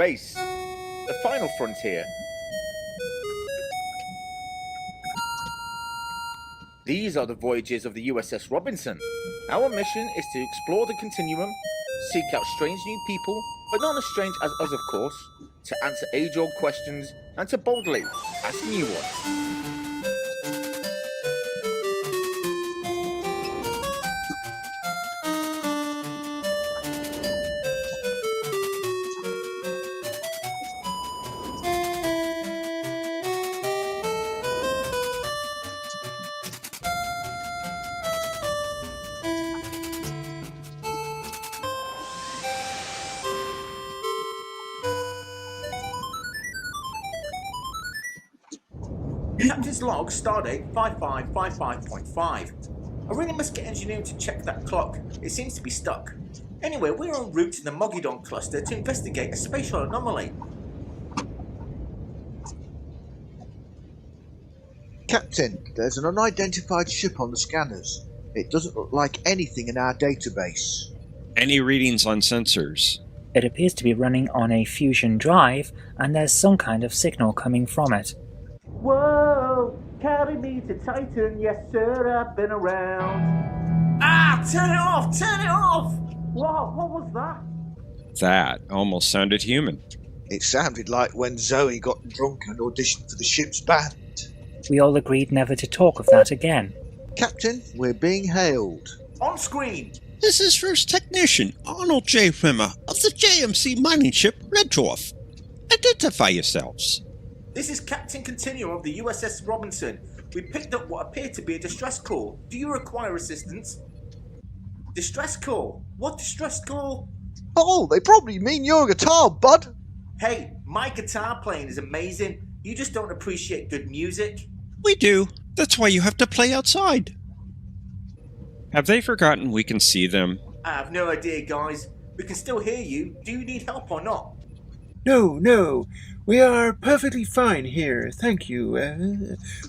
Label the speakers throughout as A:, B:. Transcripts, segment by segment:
A: space, the final frontier. These are the voyages of the USS Robinson. Our mission is to explore the Continuum, seek out strange new people, but not as strange as us, of course, to answer age-old questions and to boldly ask new ones. Captain's log, stardate 5555.5. I really must get engineering to check that clock. It seems to be stuck. Anyway, we're en route to the Mogidon cluster to investigate a spatial anomaly.
B: Captain, there's an unidentified ship on the scanners. It doesn't look like anything in our database.
C: Any readings on sensors?
D: It appears to be running on a fusion drive, and there's some kind of signal coming from it.
A: Whoa, carry me to Titan, yes sir, I've been around. Ah, turn it off, turn it off! What was that?
C: That almost sounded human.
B: It sounded like when Zoe got drunk and auditioned for the ship's band.
D: We all agreed never to talk of that again.
B: Captain, we're being hailed.
A: On screen!
E: This is First Technician Arnold J. Rimmer of the JMC mining ship Red Dwarf. Identify yourselves.
A: This is Captain Continuum of the USS Robinson. We picked up what appeared to be a distress call. Do you require assistance? Distress call? What distress call?
B: Oh, they probably mean your guitar, bud.
A: Hey, my guitar playing is amazing. You just don't appreciate good music.
E: We do. That's why you have to play outside.
C: Have they forgotten we can see them?
A: I have no idea, guys. We can still hear you. Do you need help or not?
F: No. We are perfectly fine here, thank you.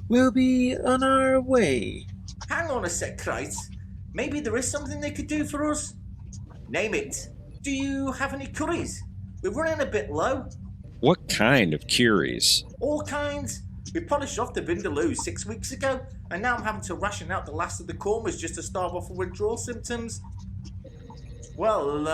F: We'll be on our way.
A: Hang on a sec, Kreitz. Maybe there is something they could do for us? Name it. Do you have any curries? We're running a bit low.
C: What kind of curies?
A: All kinds. We polished off the Vindaloo 6 weeks ago, and now I'm having to ration out the last of the kormas just to stave off the withdrawal symptoms. Well,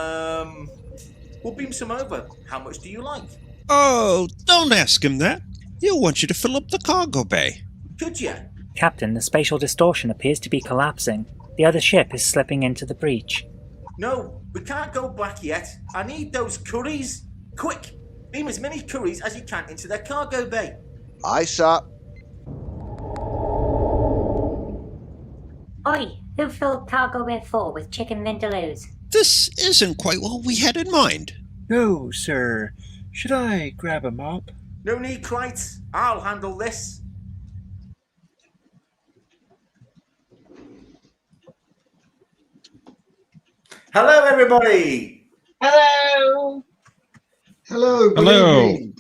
A: we'll beam some over. How much do you like?
E: Oh, don't ask him that. He'll want you to fill up the cargo bay.
A: Could you?
D: Captain, the spatial distortion appears to be collapsing. The other ship is slipping into the breach.
A: No, we can't go back yet. I need those curries. Quick, beam as many curries as you can into their cargo bay.
B: Aye, sir.
G: Oi, who filled cargo bay 4 with chicken vindaloos?
E: This isn't quite what we had in mind.
F: No, sir. Should I grab a mop?
A: No need, Kreitz. I'll handle this. Hello, everybody.
H: Hello.
I: Hello. Good
C: Hello.
I: evening.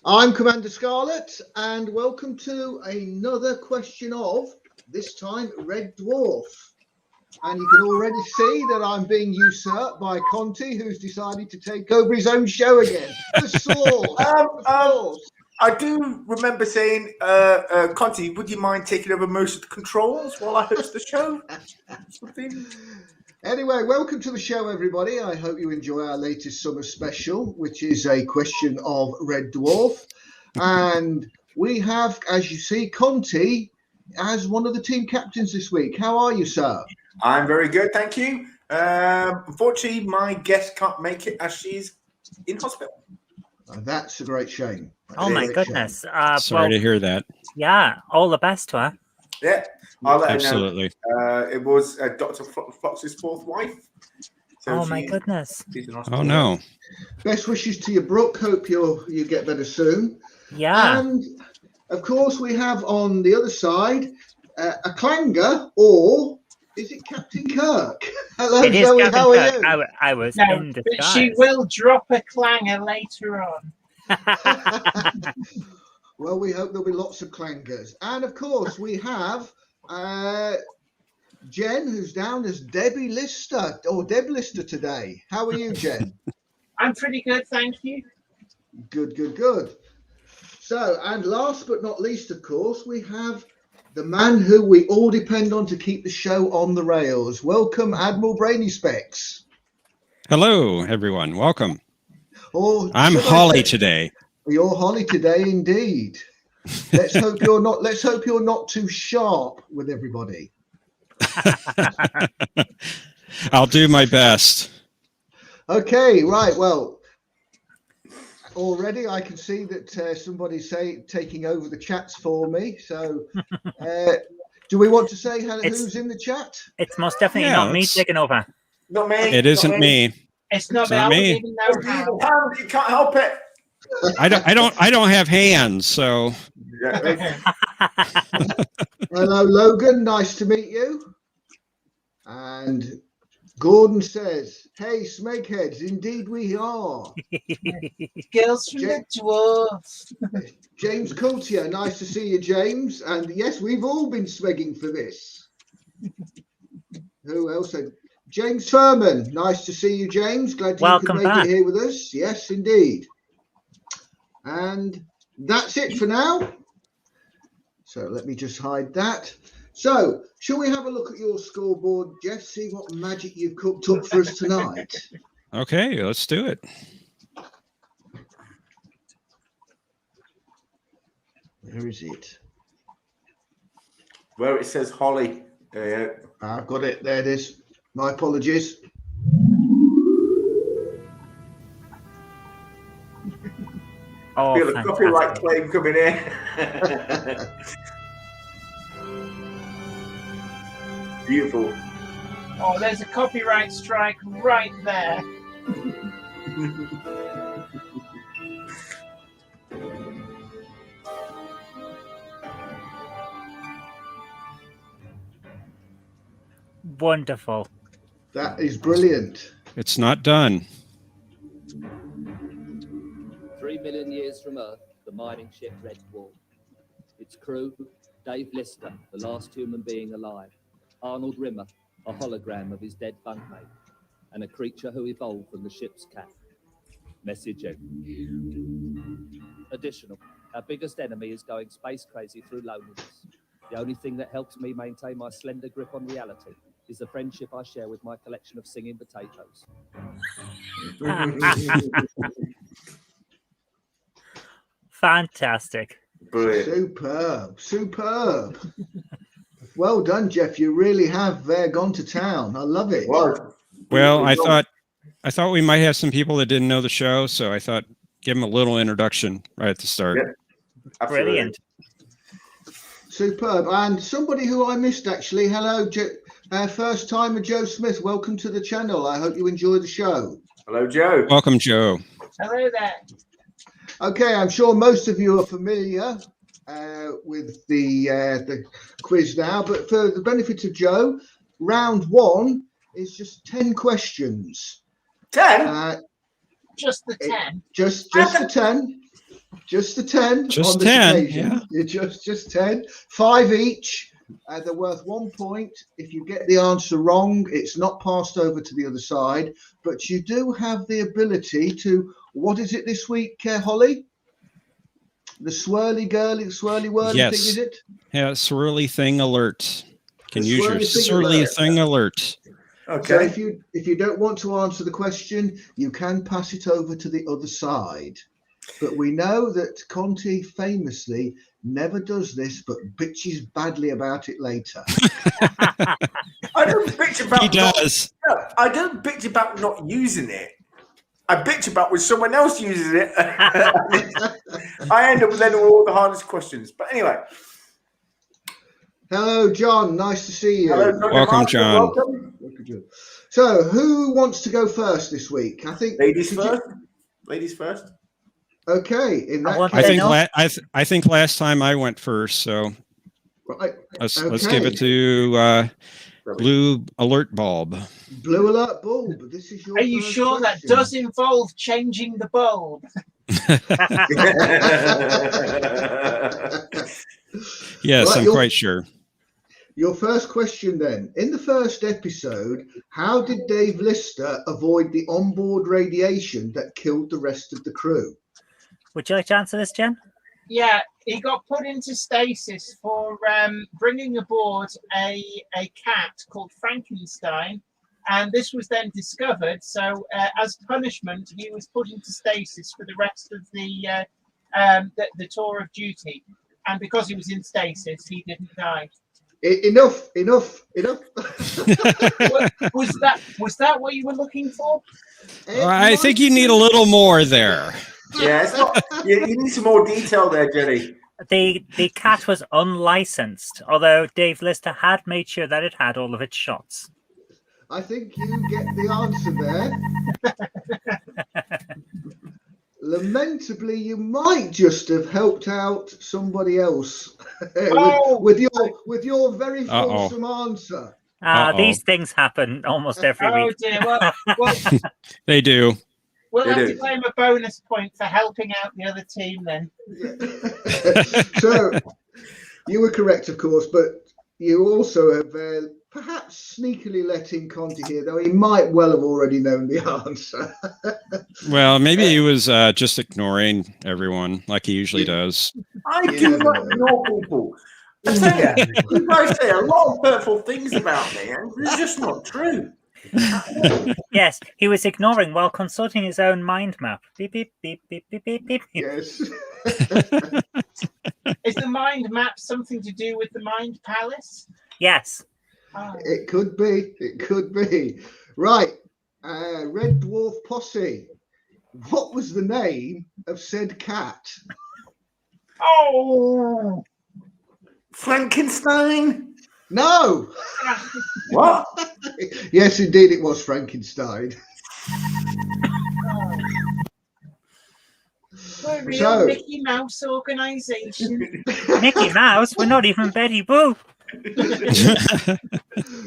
I: I'm Commander Scarlet, and welcome to another question of, this time, Red Dwarf. And you can already see that I'm being usurped by Conti, who's decided to take over his own show again. The source.
A: I do remember saying, Conti, would you mind taking over most of the controls while I host the show?
I: Anyway, welcome to the show, everybody. I hope you enjoy our latest summer special, which is a question of Red Dwarf. And we have, as you see, Conti as one of the team captains this week. How are you, sir?
A: I'm very good, thank you. Unfortunately, my guest can't make it as she's in hospital.
I: That's a great shame.
D: Oh my goodness.
C: Sorry to hear that.
D: Yeah, all the best to her.
A: Yeah, I'll let
C: Absolutely.
A: her know. It was Dr. Fox's fourth wife. So
D: Oh my goodness.
A: she's in hospital.
C: Oh no.
I: Best wishes to you, Brooke. Hope you get better soon.
D: Yeah.
I: And of course, we have on the other side a clanger, or is it Captain Kirk? Hello,
D: It is
I: Zoe.
D: Captain
I: How are
D: Kirk.
I: you?
D: I was
H: No,
D: in
H: but
D: disguise.
H: she will drop a clanger later on.
I: Well, we hope there'll be lots of clangers. And of course, we have Jen, who's down as Debbie Lister, or Deb Lister today. How are you, Jen?
H: I'm pretty good, thank you.
I: Good, good, good. So, and last but not least, of course, we have the man who we all depend on to keep the show on the rails. Welcome, Admiral Brainy Specs.
C: Hello, everyone. Welcome.
I: Or
C: I'm
I: should I
C: Holly
I: say-
C: today.
I: You're Holly today, indeed. Let's hope you're not. Let's hope you're not too sharp with everybody.
C: I'll do my best.
I: Okay, right. Well, already I can see that somebody's taking over the chats for me. So, do we want to say who's in the chat?
D: It's most definitely
C: Yeah,
D: not me
C: it's-
D: taking over.
A: Not me.
C: It isn't me.
H: It's not
C: It's not
H: me. I
C: me.
H: wouldn't even know how.
A: You can't help it.
C: I don't have hands, so
I: Hello, Logan. Nice to meet you. And Gordon says, "Hey, Smakeheads, indeed we are."
H: Girls from the dwarf.
I: James Coultier, nice to see you, James. And yes, we've all been swegging for this. Who else? James Furman, nice to see you, James. Glad you
D: Welcome
I: could make
D: back.
I: it here with us. Yes, indeed. And that's it for now. So let me just hide that. So, shall we have a look at your scoreboard, Jeff? See what magic you've cooked up for us tonight.
C: okay, let's do it.
I: Where is it?
A: Where it says Holly.
I: I've got it. There it is. My apologies.
D: Oh,
A: Feel a
D: fantastic.
A: copyright claim coming in. Beautiful.
H: Oh, there's a copyright strike right there.
D: Wonderful.
I: That is brilliant.
C: It's not done.
J: 3 million years from Earth, the mining ship Red Dwarf. Its crew, Dave Lister, the last human being alive. Arnold Rimmer, a hologram of his dead bunkmate. And a creature who evolved from the ship's cat. Message end. Additional, our biggest enemy is going space crazy through loneliness. The only thing that helps me maintain my slender grip on reality is the friendship I share with my collection of singing potatoes.
D: Fantastic.
A: Brilliant.
I: Superb. Superb. Well done, Jeff. You really have gone to town. I love it.
C: Well, I thought we might have some people that didn't know the show, so I thought give them a little introduction right at the start.
A: Yeah. Absolutely.
D: Brilliant.
I: Superb. And somebody who I missed, actually. Hello, first timer Joe Smith. Welcome to the channel. I hope you enjoy the show.
A: Hello, Joe.
C: Welcome, Joe.
H: Hello there.
I: Okay, I'm sure most of you are familiar with the quiz now, but for the benefit of Joe, round one is just 10 questions.
A: 10?
H: Just the 10.
I: Just the 10. Just the 10.
C: Just
I: on this
C: 10,
I: occasion. Yeah, just 10. 5 each. They're worth 1 point. If you get the answer wrong, it's not passed over to the other side, but you do have the ability to, what is it this week, Holly? The swirly whirly
C: Yes.
I: thing, is it?
C: Yeah, swirly thing alert. Can
I: The
C: use your
I: swirly thing
C: swirly
I: alert.
C: thing alert.
A: Okay.
I: So if you don't want to answer the question, you can pass it over to the other side. But we know that Conti famously never does this, but bitches badly about it later.
A: I don't bitch about
C: He does.
A: I don't bitch about not using it. I bitch about when someone else uses it. I end up then with all the hardest questions. But anyway.
I: Hello, John. Nice to see you.
A: Hello, Dr.
C: Welcome,
A: Martin.
C: John.
A: Welcome.
I: So, who wants to go first this week? I think
A: Ladies first. Ladies first.
I: Okay, in that
D: want
C: I
I: case,
C: think I think last time I went first, so
I: right,
C: let's give it to Blue Alert Bulb.
I: Blue Alert Bulb. This is your.
H: Are you
I: first
H: sure that
I: question.
H: does involve changing the bulb?
C: Yes,
I: Right,
C: I'm
I: you're-
C: quite sure.
I: Your first question then. In the first episode, how did Dave Lister avoid the onboard radiation that killed the rest of the crew?
D: Would you like to answer this, Jen?
H: Yeah, he got put into stasis for bringing aboard a cat called Frankenstein, and this was then discovered. So, as punishment, he was put into stasis for the rest of the tour of duty. And because he was in stasis, he didn't die.
I: Enough.
H: Was that what you were looking for?
C: I think you need a little more there.
K: Yeah, it's not. You need some more detail there, Jenny.
D: The cat was unlicensed, although Dave Lister had made sure that it had all of its shots.
I: I think you get the answer there. Lamentably, you might just have helped out somebody else with your very fulsome answer.
D: These things happen almost every week.
H: Dear. Well,
C: They do.
H: We'll have to claim a bonus point for helping out the other team then.
I: So, you were correct, of course, but you also have perhaps sneakily let in Conti here, though he might well have already known the answer.
C: Well, maybe he was just ignoring everyone like he usually does.
K: I do not ignore people. I tell you guys say a lot of hurtful things about me, and it's just not true.
D: Yes, he was ignoring while consulting his own mind map. Beep, beep, beep, beep, beep, beep, beep.
I: Yes.
H: Is the mind map something to do with the Mind Palace?
D: Yes.
H: Oh.
I: It could be. It could be. Right. Red Dwarf Posse. What was the name of said cat?
H: Oh!
K: Frankenstein?
I: No!
K: What?
I: Yes, indeed, it was Frankenstein.
H: We're a real Mickey Mouse organisation.
D: Mickey Mouse? We're not even Betty Boo.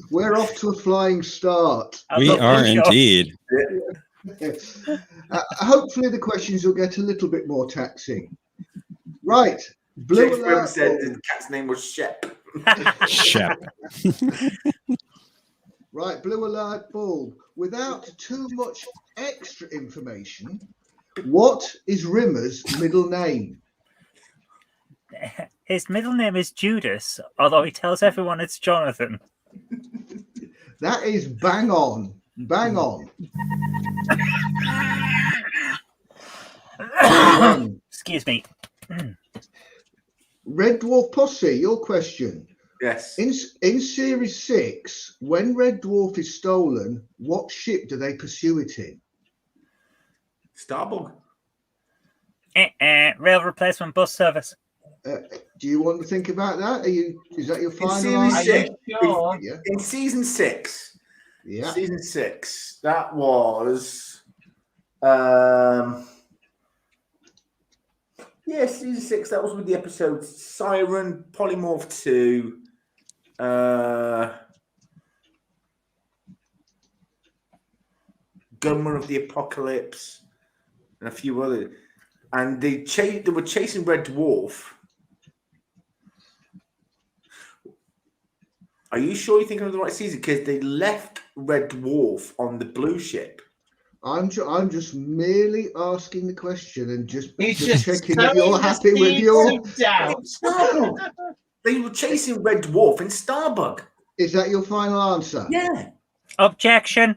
I: We're off to a flying start.
C: We are indeed.
I: Hopefully the questions will get a little bit more taxing. Right. Blue
K: Shakespeare
I: alert.
K: said the cat's name was Shep.
C: Shep.
I: Right, blue alert ball. Without too much extra information, what is Rimmer's middle name?
D: His middle name is Judas, although he tells everyone it's Jonathan.
I: That is bang on. Bang on.
D: Excuse me.
I: Red Dwarf Posse, your question.
K: Yes.
I: In Series 6, when Red Dwarf is stolen, what ship do they pursue it in?
K: Starbug.
D: Rail replacement bus service.
I: Do you want to think about that? Is that your final
K: Series
I: answer?
K: 6, in season 6.
I: Yeah.
K: Season 6. That was season 6. That was with the episode Siren, Polymorph 2, Gunmer of the Apocalypse, and a few other. And they were chasing Red Dwarf. Are you sure you're thinking of the right season? Because they left Red Dwarf on the blue ship.
I: I'm just merely asking the question and just
H: Just
I: checking that you're happy with your.
H: doubt.
K: They were chasing Red Dwarf in Starbug.
I: Is that your final answer?
K: Yeah.
D: Objection.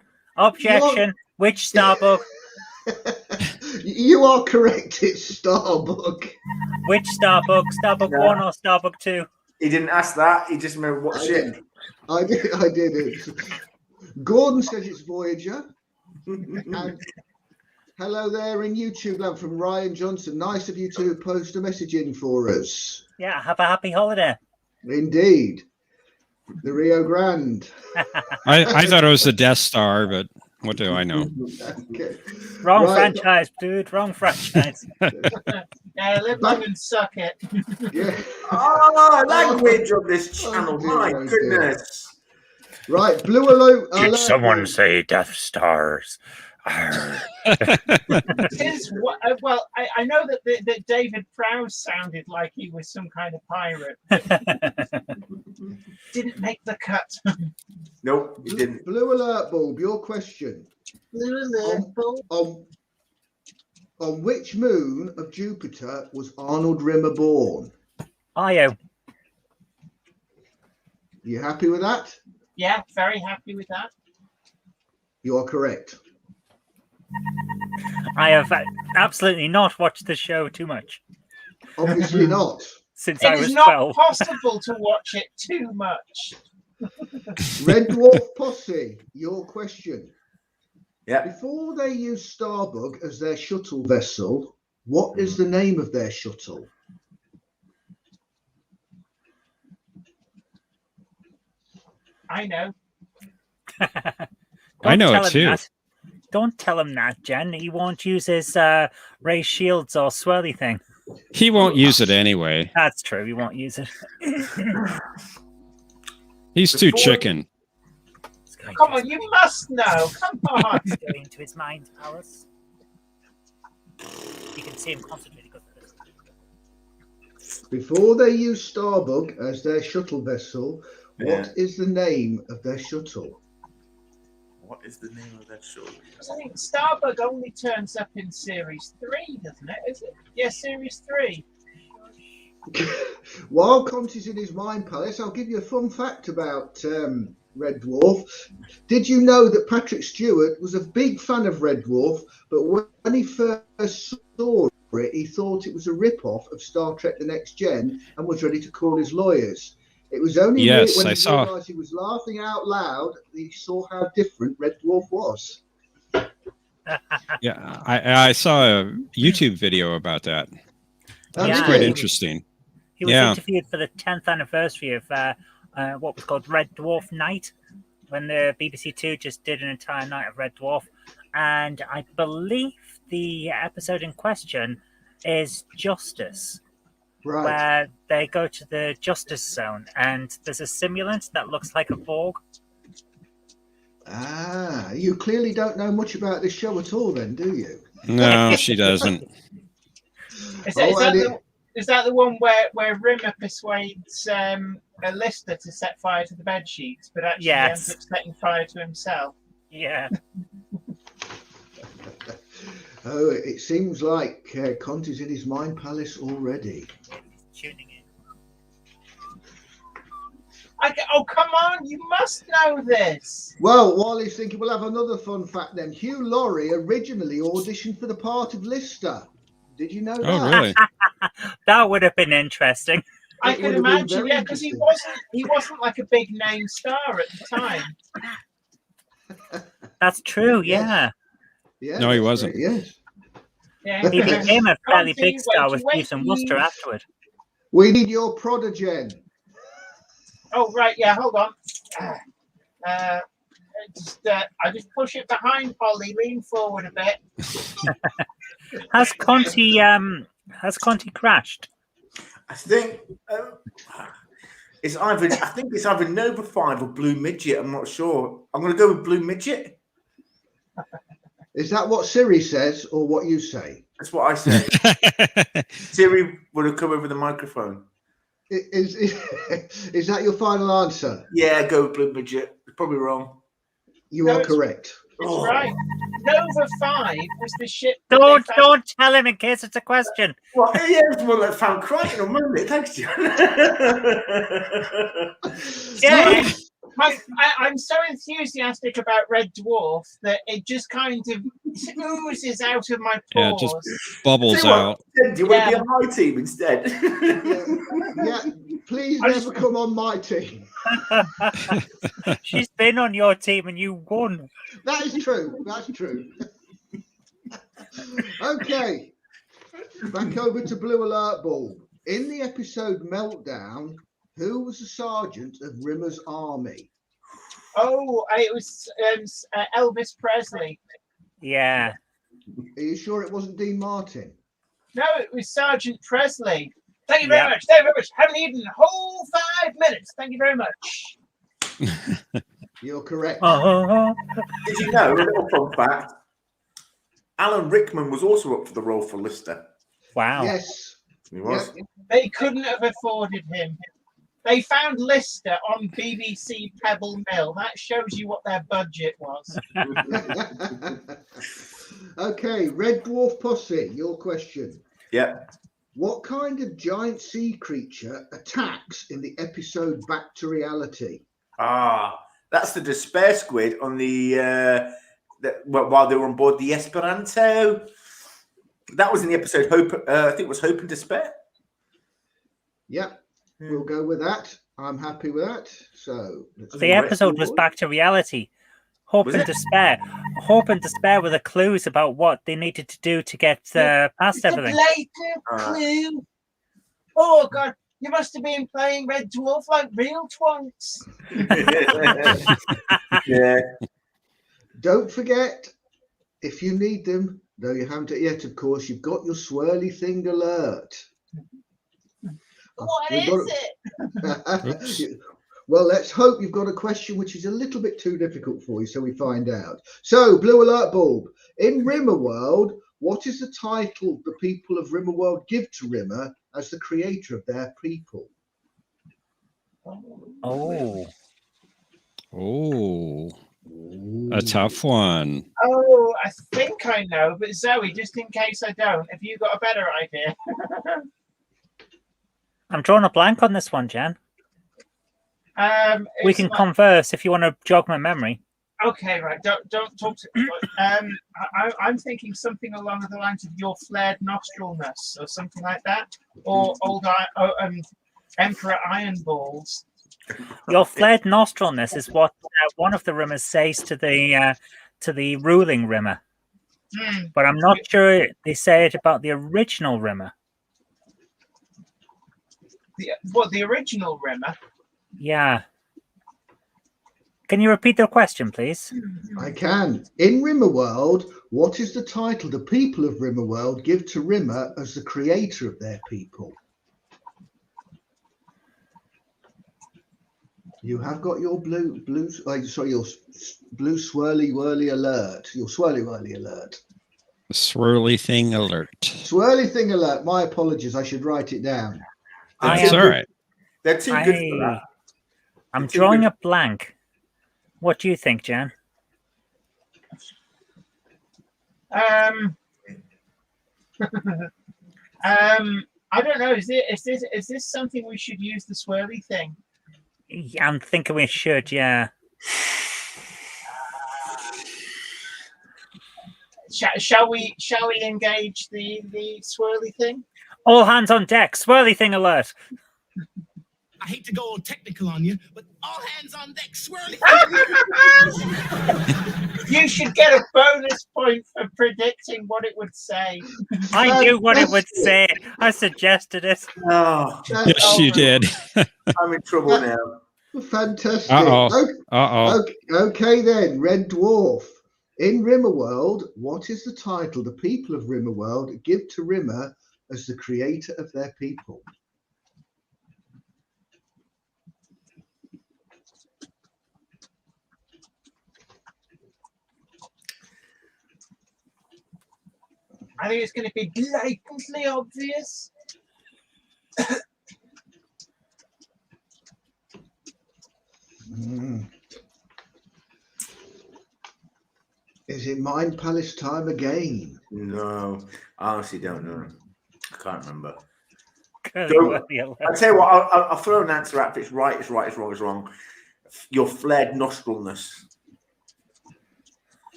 D: Which Starbuck?
I: You are correct. It's Starbug.
D: Which Starbuck? Starbuck 1 or Starbuck 2?
K: He didn't ask that. He just remembered what ship.
I: I did it. Gordon says it's Voyager. And hello there in YouTube land from Ryan Johnson. Nice of you to post a message in for us.
D: Yeah, have a happy holiday.
I: Indeed. The Rio Grande.
C: I thought it was the Death Star, but what do I know?
I: Okay.
D: Wrong franchise, dude. Wrong franchise.
H: Yeah, live long and suck it.
I: Yeah.
K: Language on this channel. My goodness.
I: Right, blue alert.
L: Did someone say Death Stars?
H: Well, I know that David Prowse sounded like he was some kind of pirate. Didn't make the cut.
I: Nope, you didn't. Blue Alert Bulb, your question.
H: Blue Alert Bulb.
I: On which moon of Jupiter was Arnold Rimmer born?
D: Io.
I: You happy with that?
H: Yeah, very happy with that.
I: You are correct.
D: I have absolutely not watched the show too much.
I: Obviously not.
D: Since I was 12.
H: It is not possible to watch it too much.
I: Red Dwarf Posse, your question.
L: Yeah.
I: Before they use Starbug as their shuttle vessel, what is the name of their shuttle?
H: I know.
C: I know it too.
D: Don't tell him that, Jen. He won't use his ray shields or swirly thing.
C: He won't use it anyway.
D: That's true. He won't use it.
C: He's too chicken.
H: Come on, you must know. Come on.
D: He's going into his mind palace. You can see him concentrating.
I: Before they use Starbug as their shuttle vessel, what is the name of their shuttle?
L: What is the name of that show?
H: I think Starbug only turns up in Series 3, doesn't it? Is it? Yeah, Series 3.
I: While Conti's in his mind palace, I'll give you a fun fact about Red Dwarf. Did you know that Patrick Stewart was a big fan of Red Dwarf, but when he first saw it, he thought it was a rip-off of Star Trek The Next Gen and was ready to call his lawyers. It was only when he realised he was laughing out loud that he saw how different Red Dwarf was.
C: Yeah, I saw a YouTube video about that. That's quite interesting.
D: He was interviewed for the 10th anniversary of what was called Red Dwarf Night, when the BBC Two just did an entire night of Red Dwarf. And I believe the episode in question is Justice.
I: Right.
D: Where they go to the Justice Zone and there's a simulant that looks like a Borg.
I: Ah, you clearly don't know much about this show at all then, do you?
C: No, she doesn't.
H: Is that the one where Rimmer persuades Lister to set fire to the bed sheets, but actually ends up setting fire to himself?
D: Yeah.
I: Oh, it seems like Conti's in his mind palace already.
D: Tuning in.
H: Oh, come on, you must know this.
I: Well, while he's thinking, we'll have another fun fact then. Hugh Laurie originally auditioned for the part of Lister. Did you know that?
C: Oh, really?
D: That would have been interesting.
H: I can imagine, yeah, because he wasn't like a big name star at the time.
D: That's true, yeah.
I: Yeah,
C: no, he wasn't.
I: Yes.
H: Yeah.
D: He became a fairly big star with Beavis and Wooster afterward.
I: We need your prodigy.
H: Oh, right, yeah, hold on. I just push it behind Polly, lean forward a bit.
D: Has Conti crashed?
L: I think it's either Nova 5 or Blue Midget. I'm not sure. I'm going to go with Blue Midget.
I: Is that what Siri says or what you say?
L: That's what I say. Siri would have come over the microphone.
I: Is that your final answer?
L: Yeah, go with Blue Midget. You're probably wrong.
I: You are correct.
H: It's right. Nova 5 was the ship.
D: Don't tell him in case it's a question.
L: Well, yeah, it's the one that found Crichton on Monday. Thanks, John.
H: Yeah. I'm so enthusiastic about Red Dwarf that it just kind of oozes out of my pores.
C: Yeah, it just bubbles out.
L: Do you want to be on my team instead?
I: Yeah, please never come on my team.
D: She's been on your team and you won.
I: That is true. That's true. Okay. Back over to Blue Alert Bulb. In the episode Meltdown, who was the sergeant of Rimmer's army?
H: Oh, it was Elvis Presley.
D: Yeah.
I: Are you sure it wasn't Dean Martin?
H: No, it was Sergeant Presley. Thank you very much. Thank you very much. Haven't eaten a whole 5 minutes. Thank you very much.
I: You're correct.
L: Did you know, a little fun fact, Alan Rickman was also up for the role for Lister.
D: Wow.
B: Yes.
L: He was.
H: They couldn't have afforded him. They found Lister on BBC Pebble Mill. That shows you what their budget was.
I: Okay, Red Dwarf Posse, your question.
L: Yeah.
I: What kind of giant sea creature attacks in the episode Back to Reality?
L: That's the despair squid on while they were on board the Esperanto. That was in the episode Hope. I think it was Hope and Despair.
I: Yep, we'll go with that. I'm happy with that. So
D: the episode was Back to Reality. Hope and Despair. Hope and Despair were the clues about what they needed to do to get past everything.
H: Blatant clue. Oh God, you must have been playing Red Dwarf like real twonks.
L: Yeah.
I: Don't forget, if you need them, though you haven't yet, of course, you've got your swirly thing alert.
H: What is it?
I: Well, let's hope you've got a question which is a little bit too difficult for you, so we find out. So, Blue Alert Bulb, in Rimmerworld, what is the title the people of Rimmerworld give to Rimmer as the creator of their people?
C: Oh, a tough one.
H: Oh, I think I know, but Zoe, just in case I don't, have you got a better idea?
D: I'm drawing a blank on this one, Jen. We can converse if you want to jog my memory.
H: Okay, right. Don't talk to me. I'm thinking something along the lines of your flared nostrilness or something like that, or old Emperor Iron Balls.
D: Your flared nostrilness is what one of the Rimmers says to the ruling Rimmer, but I'm not sure they say it about the original Rimmer.
H: The original Rimmer?
D: Yeah. Can you repeat the question, please?
I: I can. In Rimmerworld, what is the title the people of Rimmerworld give to Rimmer as the creator of their people? You have got your blue swirly whirly alert. Your swirly whirly alert.
C: Swirly thing alert.
I: Swirly thing alert. My apologies. I should write it down.
C: That's all right.
L: They're too good for that.
D: I'm drawing a blank. What do you think, Jan?
H: I don't know. Is this something we should use the swirly thing?
D: I'm thinking we should, yeah.
H: Shall we engage the swirly thing?
D: All hands on deck. Swirly thing alert.
M: I hate to go all technical on you, but all hands on deck, swirly.
H: You should get a bonus point for predicting what it would say.
D: I knew what it would say. I suggested it.
L: Oh,
C: yes, you did.
L: I'm in trouble now.
I: Fantastic.
C: Uh-oh.
I: Okay then, Red Dwarf. In Rimmerworld, what is the title the people of Rimmerworld give to Rimmer as the creator of their people?
H: I think it's going to be blatantly obvious.
I: Is it Mind Palace time again?
L: No, I honestly don't know. I can't remember.
D: I'll
L: tell you what, I'll throw an answer out. If it's right, it's right. It's wrong, it's wrong. Your flared nostrilness.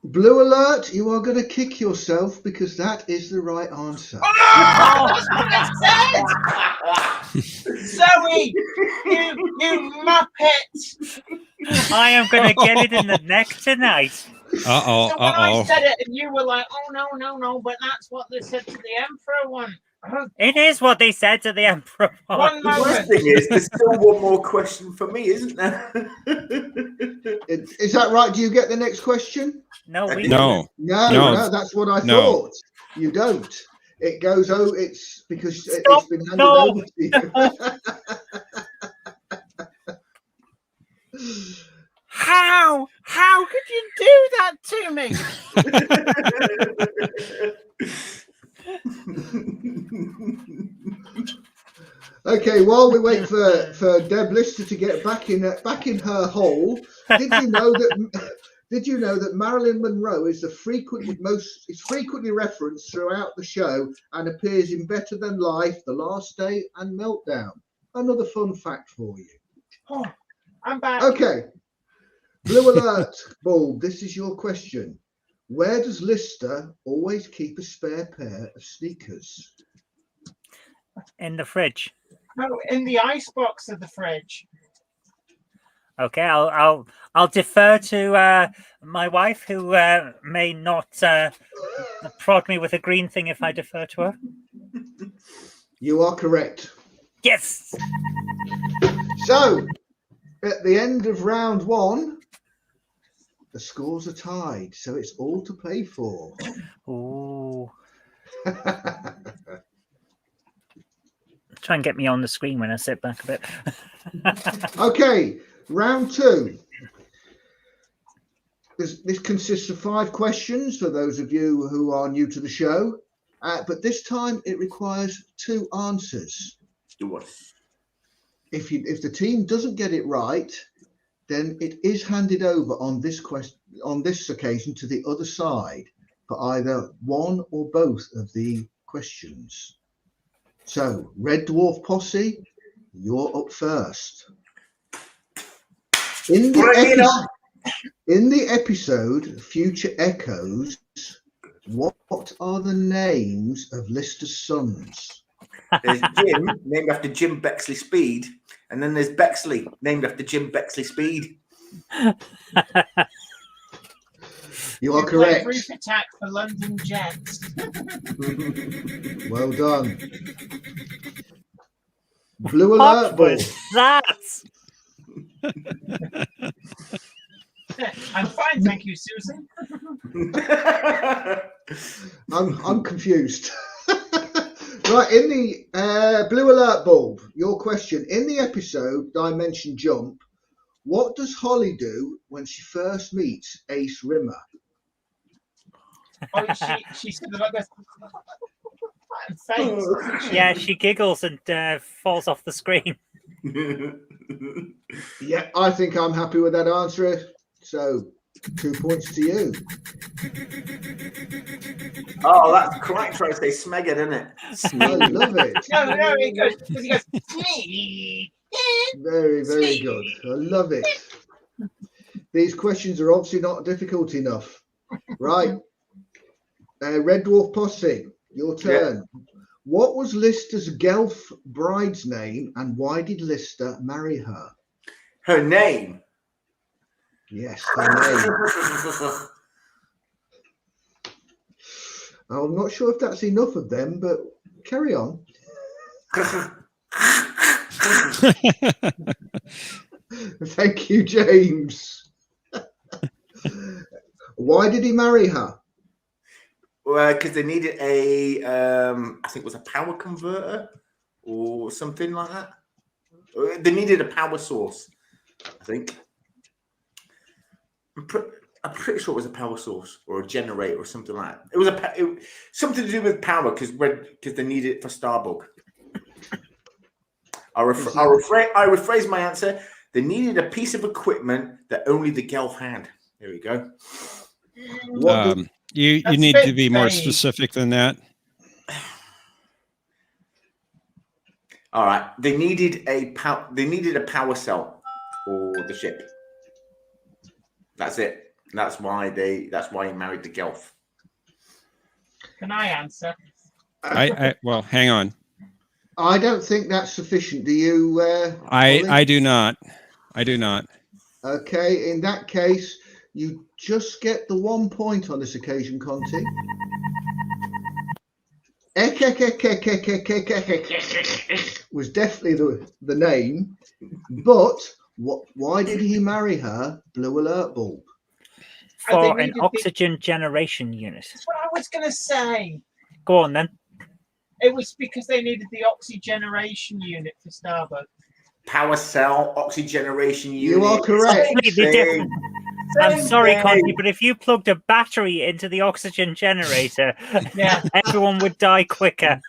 I: Blue alert, you are going to kick yourself because that is the right answer.
H: Oh, Zoe, you muppet!
D: I am going to get it in the neck tonight.
C: Uh-oh,
H: So when I said it and you were like, oh, no, but that's what they said to the Emperor one.
D: It is what they said to the Emperor one.
L: The worst thing is, there's still one more question for me, isn't there?
I: Is that right? Do you get the next question?
D: No, we
C: No,
I: that's what I thought. You don't. It goes, it's because it's been handed over to you.
F: How could you do that to me?
I: Okay, while we wait for Deb Lister to get back in her hole, did you know that Marilyn Monroe is frequently referenced throughout the show and appears in Better Than Life, The Last Day, and Meltdown? Another fun fact for you.
H: Oh, I'm back.
I: Okay. Blue Alert, Bulb, this is your question. Where does Lister always keep a spare pair of sneakers?
D: In the fridge.
H: No, in the icebox of the fridge.
D: Okay, I'll defer to my wife, who may not prod me with a green thing if I defer to her.
I: You are correct.
D: Yes.
I: So, at the end of round 1, the scores are tied, so it's all to play for.
D: Ooh. Try and get me on the screen when I sit back a bit.
I: Okay, round 2. This consists of 5 questions for those of you who are new to the show, but this time it requires 2 answers. If the team doesn't get it right, then it is handed over on this occasion to the other side for either one or both of the questions. So, Red Dwarf Posse, you're up first. In the episode Future Echoes, what are the names of Lister's sons?
L: There's Jim, named after Jim Bexley Speed, and then there's Bexley, named after Jim Bexley Speed.
I: You are correct.
H: Roof attack for London Jets.
I: Well done. Blue Alert, Ball.
D: That.
H: I'm fine, thank you, Susan.
I: I'm confused. Right, in the Blue Alert Bulb, your question. In the episode Dimension Jump, what does Holly do when she first meets Ace Rimmer?
H: Oh, she sort of like this and faints.
D: Yeah, she giggles and falls off the screen.
I: Yeah, I think I'm happy with that answer. So, 2 points to you.
L: Oh, that's correct. Try to say Smegged, isn't it?
I: I love it.
H: No, he goes.
I: Very, very good. I love it. These questions are obviously not difficult enough. Right. Red Dwarf Posse, your turn. Yeah. What was Lister's Guelph bride's name and why did Lister marry her?
L: Her name?
I: Yes, her name. I'm not sure if that's enough of them, but carry on. Thank you, James. Why did he marry her?
L: Well, because they needed I think it was a power converter or something like that. They needed a power source, I think. I'm pretty sure it was a power source or a generator or something like that. It was something to do with power because they needed it for Starbug. I rephrase my answer. They needed a piece of equipment that only the Guelph had. There we go.
C: You need to be more specific than that.
L: All right. They needed a power cell for the ship. That's it. That's why he married the Guelph.
H: Can I answer?
C: Well, hang on.
I: I don't think that's sufficient. Do you?
C: I do not. I do not.
I: Okay. In that case, you just get the 1 point on this occasion, Conti. Was definitely the name, but why did he marry her? Blue Alert Bulb.
D: For an oxygen generation unit.
H: That's what I was going to say.
D: Go on then.
H: It was because they needed the oxygeneration unit for Starbug.
L: Power cell, oxygeneration unit.
I: You are correct.
D: I'm sorry, Conti, but if you plugged a battery into the oxygen generator, everyone would die quicker.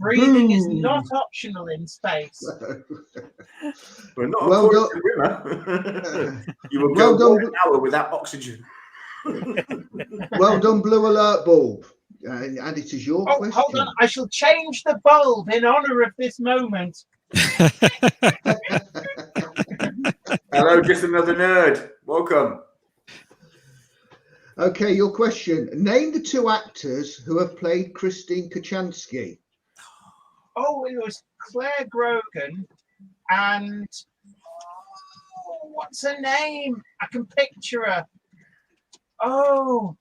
H: Breathing is
I: Boom.
H: not optional in space.
L: We're not
I: Well
L: according
I: done.
L: to Rimmer. You will
I: Well
L: go
I: done.
L: 1 hour without oxygen.
I: Well done, Blue Alert Bulb. And it is your
H: Oh,
I: question.
H: hold on. I shall change the bulb in honor of this moment.
L: Hello, just another nerd. Welcome.
I: Okay, your question. Name the 2 actors who have played Christine Kachansky.
H: Oh, it was Claire Grogan and what's her name? I can picture her. Oh,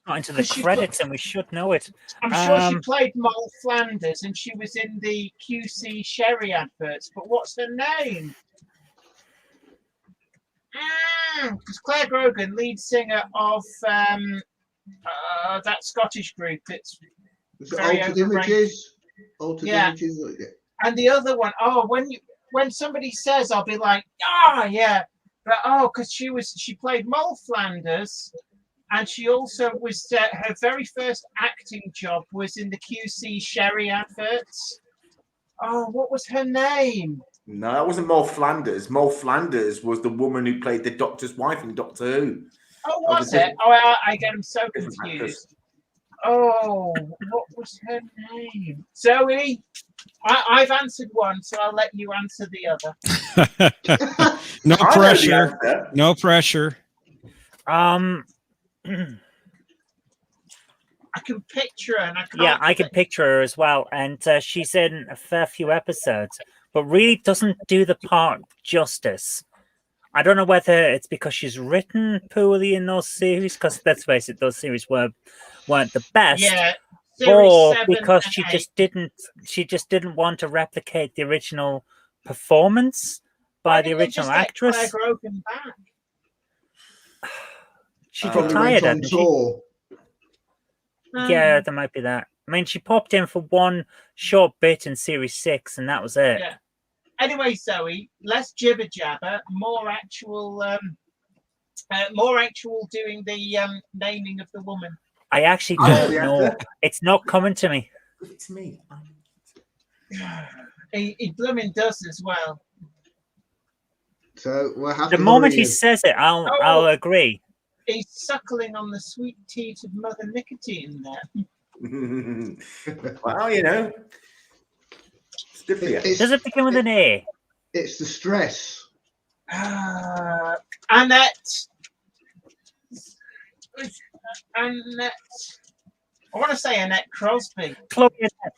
D: Got into the
H: she
D: credits, and we should know it.
H: I'm sure she played Moll Flanders, and she was in the QC Sherry adverts. But what's her name? Because Claire Grogan, lead singer of that Scottish group. It's very
I: Altered
H: overrated.
I: Images. Altered
H: Yeah.
I: Images.
H: And the other one, when somebody says, I'll be like, yeah, but because she played Moll Flanders, and she also was her very first acting job was in the QC Sherry adverts. Oh, what was her name?
L: No, that wasn't Moll Flanders. Moll Flanders was the woman who played the Doctor's wife in Doctor Who.
H: Oh, was it? Oh, I get them so confused. Oh, what was her name? Zoe, I've answered one, so I'll let you answer the other.
C: No
L: I know the
C: pressure.
L: answer.
C: No pressure.
H: I can picture her, and I can't.
D: Yeah, I can picture her as well, and she's in a fair few episodes, but really doesn't do the part justice. I don't know whether it's because she's written poorly in those series, because let's face it, those series weren't the best.
H: Yeah,
D: or
H: 7
D: because
H: and
D: she
H: 8.
D: just didn't want to replicate the original performance by the original actress.
H: Claire Grogan back?
D: She
I: Probably
D: retired,
I: went on
D: hadn't she?
I: tour.
D: Yeah, there might be that. I mean, she popped in for one short bit in Series 6, and that was it.
H: Yeah. Anyway, Zoe, less jibber jabber, more actual doing the naming of the woman.
D: I actually
L: I know
D: don't
L: the
D: know.
L: answer.
D: It's not coming to me.
L: It's me.
H: He blooming does as well.
I: So we'll have
D: The
I: to
D: moment
I: hurry
D: he
I: you.
D: says it, I'll agree.
H: He's suckling on the sweet teat of Mother Nicotine there.
L: Well, you know. It's good for you.
D: Does it begin with an A?
I: It's the stress.
H: Annette. Annette. I want to say Annette Crosby.
D: Chloe Annette.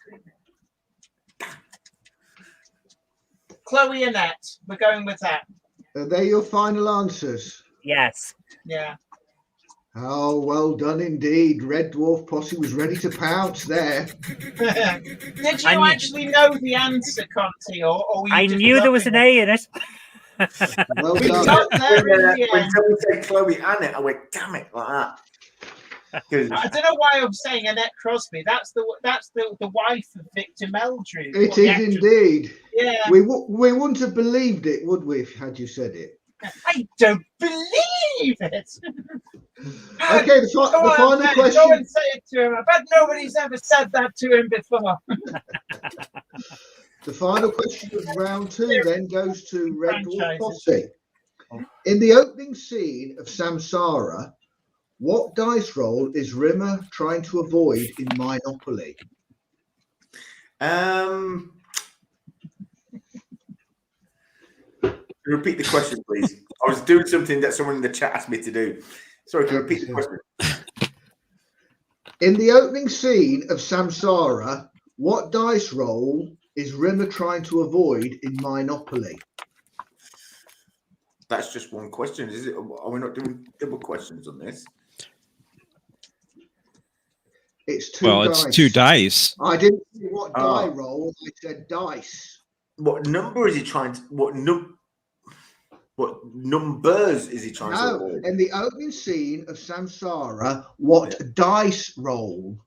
H: Chloe Annette. We're going with that.
I: Are they your final answers?
D: Yes.
H: Yeah.
I: Oh, well done indeed. Red Dwarf Posse was ready to pounce there.
H: Did you actually know the answer, Conti, or were you
D: I
H: just
D: knew there was an
H: bluffing
D: A in it.
I: Well
H: We
I: done.
H: got there in the
L: When
H: end.
L: someone said Chloe Annette, I went, damn it, like that. 'Cause-
H: I don't know why I'm saying Annette Crosby. That's the wife of Victor Meldrew.
I: It
H: Or the
I: is
H: actress.
I: indeed.
H: Yeah.
I: We wouldn't have believed it, would we, had you said it?
H: I don't believe it.
I: Okay, the
H: Go on,
I: final
H: Ben,
I: question.
H: Go and say it to him. I bet nobody's ever said that to him before.
I: The final question of round 2 then goes to Red Dwarf
H: Franchises.
I: Posse. In the opening scene of Samsara, what dice roll is Rimmer trying to avoid in Monopoly?
L: Repeat the question, please. I was doing something that someone in the chat asked me to do. Sorry, can you repeat the question?
I: In the opening scene of Samsara, what dice roll is Rimmer trying to avoid in Monopoly?
L: That's just one question, is it? Are we not doing double questions on this?
I: It's 2
C: Well,
I: dice.
C: it's 2 dice.
I: I didn't see what
L: Oh.
I: die roll. I said dice.
L: What number is he trying to? What numbers is he trying to
I: No,
L: avoid?
I: in the opening scene of Samsara, what dice roll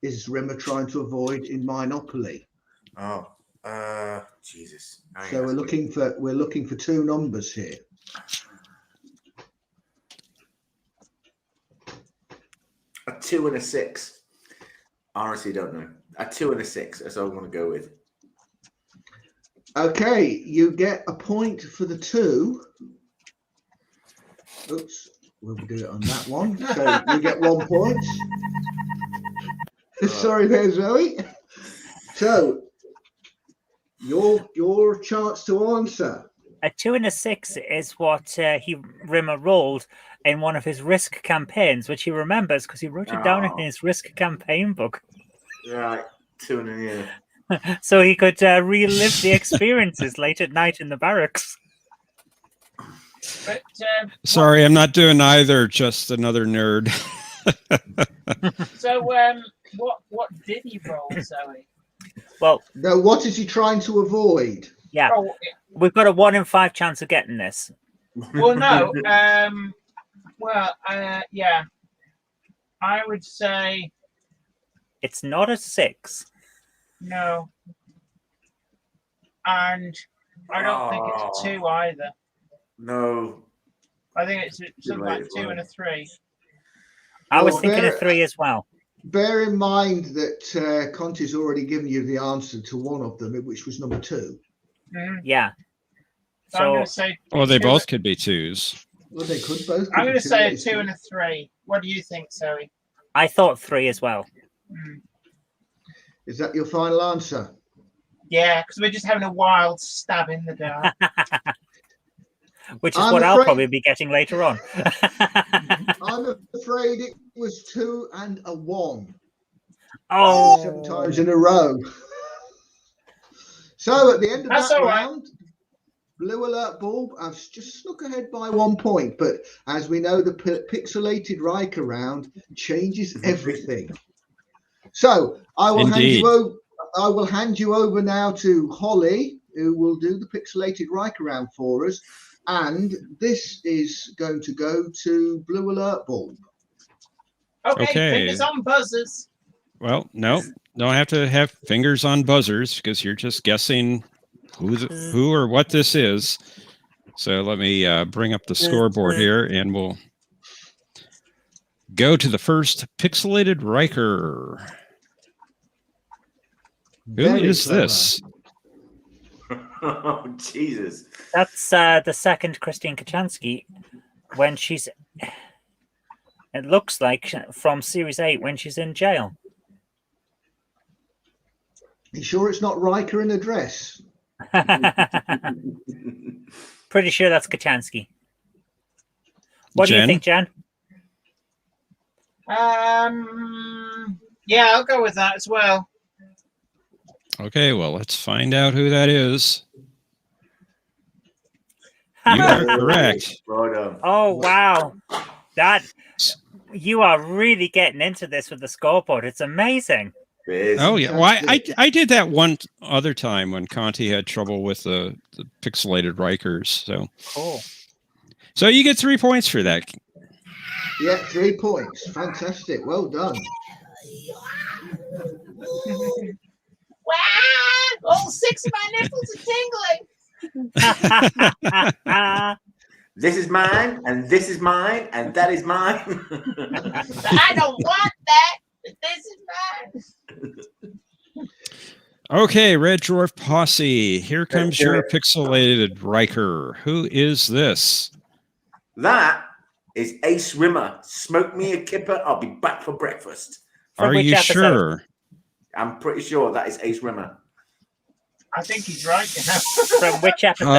I: is Rimmer trying to avoid in Monopoly?
L: Oh, Jesus.
I: So we're looking for 2 numbers here.
L: A 2 and a 6. Honestly, don't know. A 2 and a 6. That's all I'm going to go with.
I: Okay, you get a point for the 2. Oops, we'll do it on that one. So you get 1 point. Sorry there, Zoe. So your chance to answer.
D: A 2 and a 6 is what Rimmer rolled in one of his risk campaigns, which he remembers because he wrote it down in his risk campaign book.
L: Right, 2 and a year.
D: So he could relive the experiences late at night in the barracks.
H: But,
C: Sorry, I'm not doing either. Just another nerd.
H: so, what did he roll, Zoe?
D: Well,
I: no. What is he trying to avoid?
D: Yeah, we've got a 1 in 5 chance of getting this.
H: Well, no. Yeah. I would say
D: it's not a 6.
H: No. And I don't think it's a 2 either.
L: No.
H: I think it's something like 2 and a 3.
D: I was thinking a 3 as well.
I: Bear in mind that Conti's already given you the answer to one of them, which was number 2.
H: Mm-hmm.
D: Yeah.
H: So I'm going to say.
C: Well, they both could be 2s.
I: Well, they could both.
H: I'm going to say a 2 and a 3. What do you think, Zoe?
D: I thought 3 as well.
H: Mm.
I: Is that your final answer?
H: Yeah, because we're just having a wild stab in the dark.
D: Which is I'll probably be getting later on.
I: I'm afraid it was 2 and a 1.
D: Oh.
I: 7 times in a row. So at the end of that round, Blue Alert Bulb, I've just snuck ahead by 1 point. But as we know, the pixelated Riker round changes everything. So I will hand you over now to Holly, who will do the pixelated Riker round for us. And this is going to go to Blue Alert Bulb.
H: Okay. Fingers on buzzers.
C: Well, no, don't have to have fingers on buzzers because you're just guessing who or what this is. So let me bring up the scoreboard here, and we'll go to the first pixelated Riker. Who is this?
L: Oh, Jesus.
D: That's the second Christine Kachansky when she's, it looks like, from Series 8 when she's in jail.
I: You sure it's not Riker in a dress?
D: Pretty sure that's Kachansky. What do you think, Jen?
H: Yeah, I'll go with that as well.
C: Okay, well, let's find out who that is. You are correct.
D: Oh, wow. You are really getting into this with the scoreboard. It's amazing.
C: Oh, yeah. Well, I did that one other time when Conti had trouble with the pixelated Rikers. So.
D: Cool.
C: So you get 3 points for that.
I: Yeah, 3 points. Fantastic. Well done.
H: Wow! All 6 of my nipples are tingling.
L: This is mine, and this is mine, and that is mine.
H: I don't want that. This is mine.
C: Okay, Red Dwarf Posse. Here comes your pixelated Riker. Who is this?
L: That is Ace Rimmer. Smoke me a kipper. I'll be back for breakfast.
C: Are you sure?
L: I'm pretty sure that is Ace Rimmer.
H: I think he's right.
D: From which episode?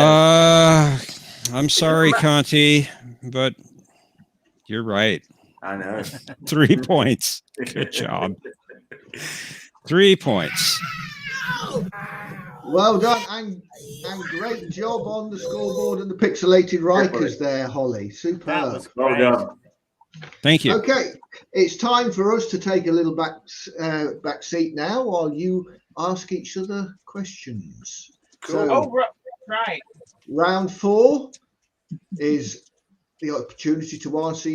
C: I'm sorry, Conti, but you're right.
L: I know.
C: 3 points. Good job. 3 points.
I: Well done, and great job on the scoreboard and the pixelated Rikers there, Holly. Superb.
L: Well done.
C: Thank you.
I: Okay, it's time for us to take a little back seat now while you ask each other questions.
L: Cool.
I: So,
H: right.
I: Round 4 is the opportunity to ask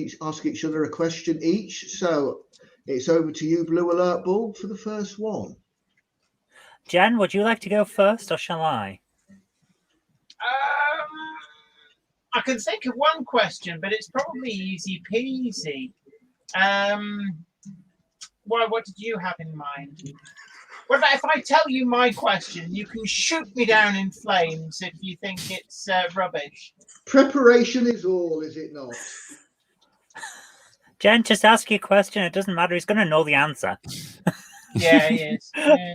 I: each other a question each. So it's over to you, Blue Alert Bulb, for the first one.
D: Jen, would you like to go first, or shall I?
H: I can think of one question, but it's probably easy peasy. Why? What did you have in mind? What about if I tell you my question? You can shoot me down in flames if you think it's rubbish.
I: Preparation is all, is it not?
D: Jen, just ask your question. It doesn't matter. He's going to know the answer.
H: Yeah, he is. Yeah.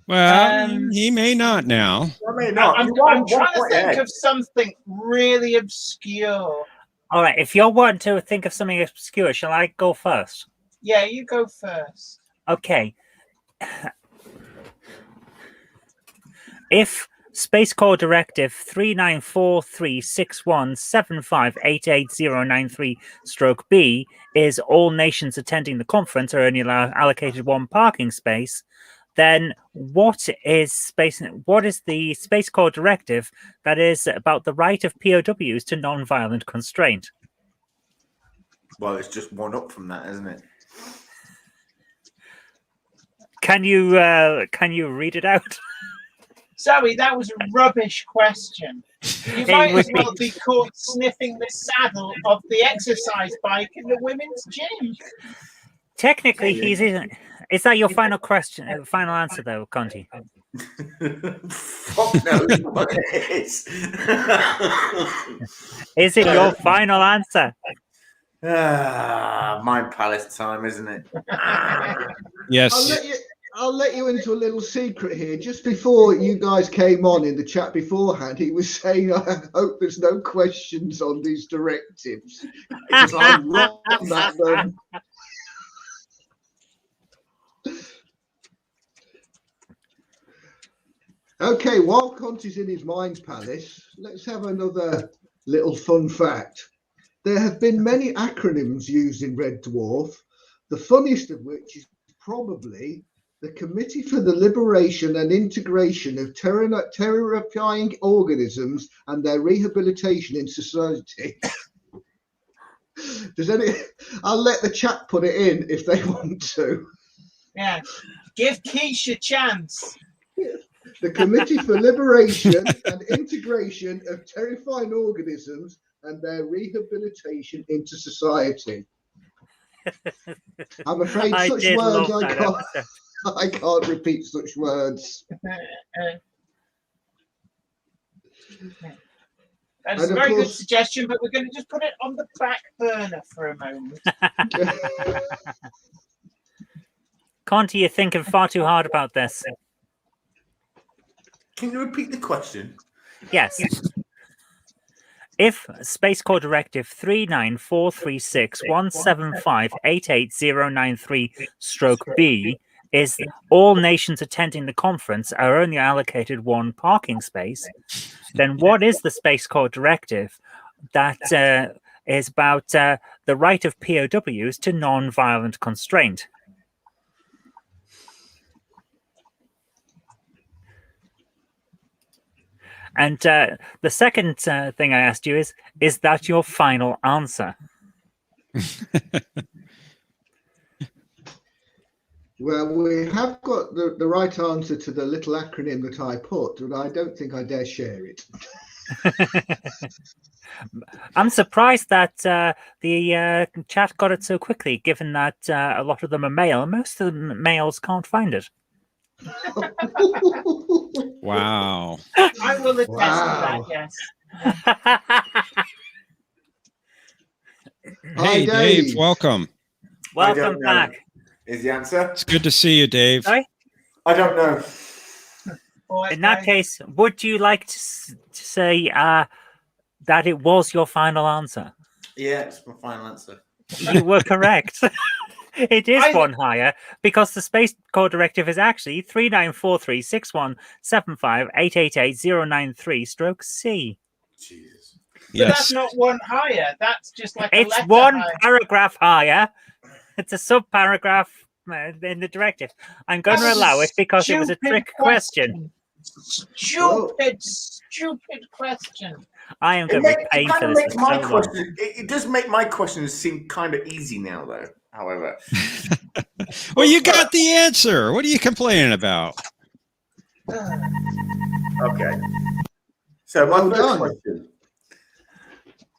C: Well, he may not now.
L: I may not.
H: I'm trying to think of something really obscure.
D: All right. If you're wanting to think of something obscure, shall I go first?
H: Yeah, you go first.
D: Okay. If Space Corps Directive 39436175888093-B is all nations attending the conference are only allocated one parking space, then what is the Space Corps Directive that is about the right of POWs to non-violent constraint?
L: Well, it's just one up from that, isn't it?
D: Can you read it out?
H: Zoe, that was a rubbish question. You might as well be caught sniffing the saddle of the exercise bike in the women's gym.
D: Technically, he's in. Is that your final question? Final answer, though, Conti?
L: Fuck knows what it is.
D: Is it your final answer?
L: Mind palace time, isn't it?
C: Yes.
I: I'll let you into a little secret here. Just before you guys came on in the chat beforehand, he was saying, I hope there's no questions on these directives. Because I'm wrong at them. Okay, while Conti's in his mind palace, let's have another little fun fact. There have been many acronyms used in Red Dwarf, the funniest of which is probably the Committee for the Liberation and Integration of Terrifying Organisms and Their Rehabilitation in Society. I'll let the chat put it in if they want to.
H: Yeah, give Quiche a chance.
I: The Committee for Liberation and Integration of Terrifying Organisms and Their Rehabilitation into Society. I'm afraid such words I can't repeat such words.
H: That's a very good suggestion, but we're going to just put it on the back burner for a moment.
D: Conti, you're thinking far too hard about this.
L: Can you repeat the question?
D: Yes. If Space Corps Directive 39436175888093-B is all nations attending the conference are only allocated one parking space, then what is the Space Corps Directive that is about the right of POWs to non-violent constraint? And the second thing I asked you is that your final answer?
I: Well, we have got the right answer to the little acronym that I put, but I don't think I dare share it.
D: I'm surprised that the chat got it so quickly, given that a lot of them are male, and most of the males can't find it.
C: Wow.
H: I will attest to that, yes.
C: Hey, Dave, welcome.
D: Welcome back.
L: Is the answer?
C: It's good to see you, Dave.
D: Sorry?
L: I don't know.
D: In that case, would you like to say that it was your final answer?
L: Yeah, it's my final answer.
D: You were correct. It is one higher because the Space Corps Directive is actually 39436175888093-C.
L: Jesus.
H: But that's not one higher. That's just like
D: it's
H: a letter
D: one
H: higher.
D: paragraph higher. It's a sub-paragraph in the directive. I'm going to allow it because it was a trick question.
H: Stupid question.
D: I am going to be paying for this.
L: It does make my questions seem kind of easy now, though. However,
C: well, you got the answer. What are you complaining about?
L: Okay. So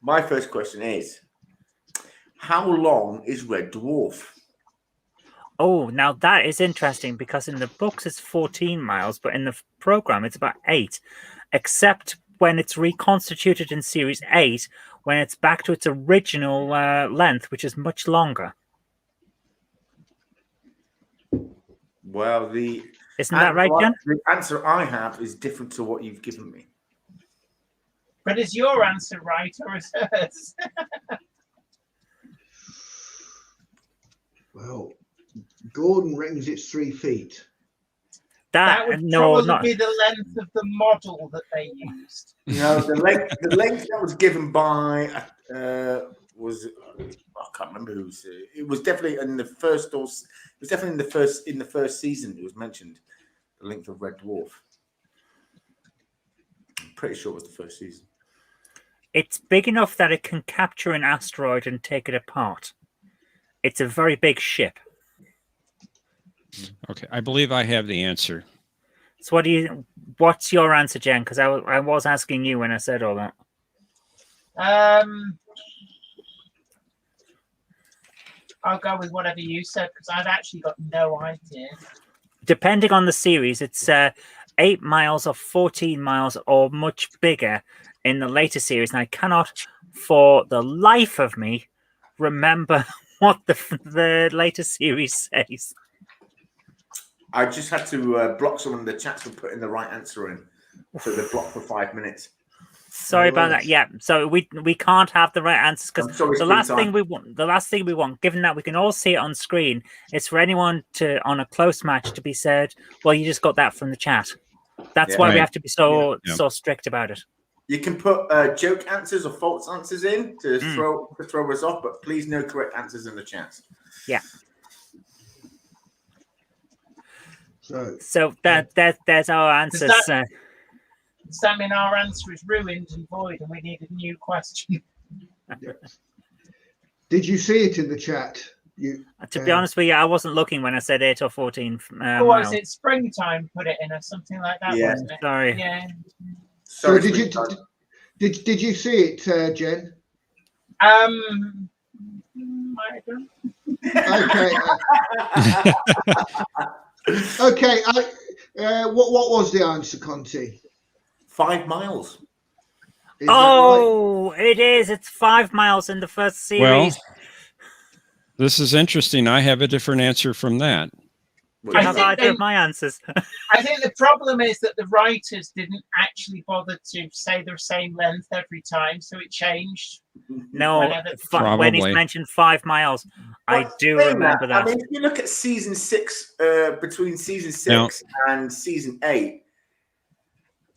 L: my first question is, how long is Red Dwarf?
D: Oh, now that is interesting because in the books it's 14 miles, but in the program it's about 8, except when it's reconstituted in Series 8, when it's back to its original length, which is much longer.
L: Well,
D: Isn't that right, Jen?
L: The answer I have is different to what you've given me.
H: But is your answer right or is hers?
B: Well, Gordon reckons it's 3 feet.
H: That would probably be the length of the model that they used.
L: No, the length that was given by was I can't remember who's. It was definitely in the first or it was definitely in the first season. It was mentioned the length of Red Dwarf. I'm pretty sure it was the first season.
D: It's big enough that it can capture an asteroid and take it apart. It's a very big ship.
C: Okay, I believe I have the answer.
D: So what's your answer, Jen? Because I was asking you when I said all that.
H: I'll go with whatever you said because I've actually got no idea.
D: Depending on the series, it's 8 miles or 14 miles or much bigger in the later series. And I cannot, for the life of me, remember what the later series says.
L: I just had to block someone in the chat for putting the right answer in. So they're blocked for 5 minutes.
D: Sorry about that. Yeah, so we can't have the right answers because the last thing we want, given that we can all see it on screen, is for anyone to on a close match to be said, "Well, you just got that from the chat." That's why we have to be so strict about it.
L: You can put joke answers or false answers in to throw us off, but please no correct answers in the chat.
D: Yeah.
B: So
D: there's our answers.
H: Does that mean our answer is ruined and void and we need a new question?
B: Did you see it in the chat?
D: To be honest with you, I wasn't looking when I said 8 or 14
H: or was it springtime put it in or something like that?
L: Yeah.
H: Wasn't it?
D: Sorry.
H: Yeah.
B: So did you see it, Jen?
H: Might have done.
B: Okay. Okay. What was the answer, Conti?
L: 5 miles.
D: Oh, it is. It's 5 miles in the first series.
C: Well, this is interesting. I have a different answer from that.
D: I have either of my answers.
H: I think the problem is that the writers didn't actually bother to say the same length every time, so it changed.
D: No, when he's mentioned 5 miles, I do remember that.
L: I mean, if you look at season 6, between season 6 and season 8,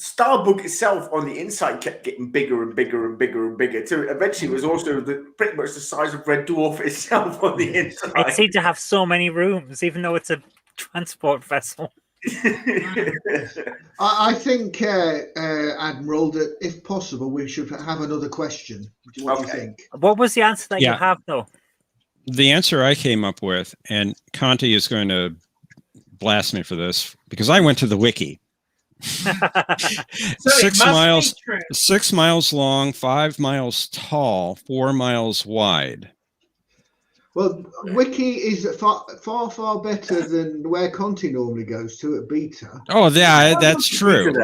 L: Starbug itself on the inside kept getting bigger and bigger and bigger and bigger too. Eventually, it was also pretty much the size of Red Dwarf itself on the inside.
D: It seemed to have so many rooms, even though it's a transport vessel.
B: I think, Admiral, that if possible, we should have another question. What do you think?
D: What was the answer that you have, though?
C: The answer I came up with, and Conti is going to blast me for this, because I went to the wiki. 6 miles, 6 miles long, 5 miles tall, 4 miles wide.
B: Well, Wiki is far better than where Conti normally goes to at Beta.
C: Oh, yeah, that's true.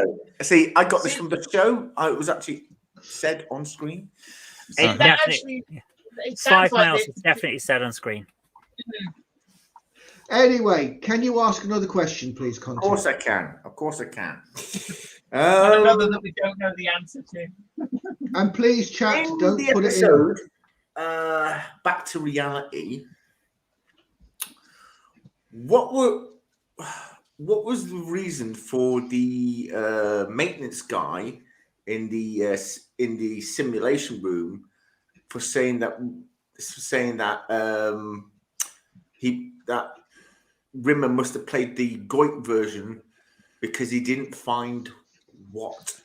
L: See, I got this from the show. It was actually said on screen.
D: It definitely, 5 miles is definitely said on screen.
B: Anyway, can you ask another question, please, Conti?
L: Of course I can. Of course I can.
H: Another that we don't know the answer to.
B: And please, chat, don't put it
L: in. Back to reality. What was the reason for the maintenance guy in the simulation room for saying that that Rimmer must have played the Goit version because he didn't find what?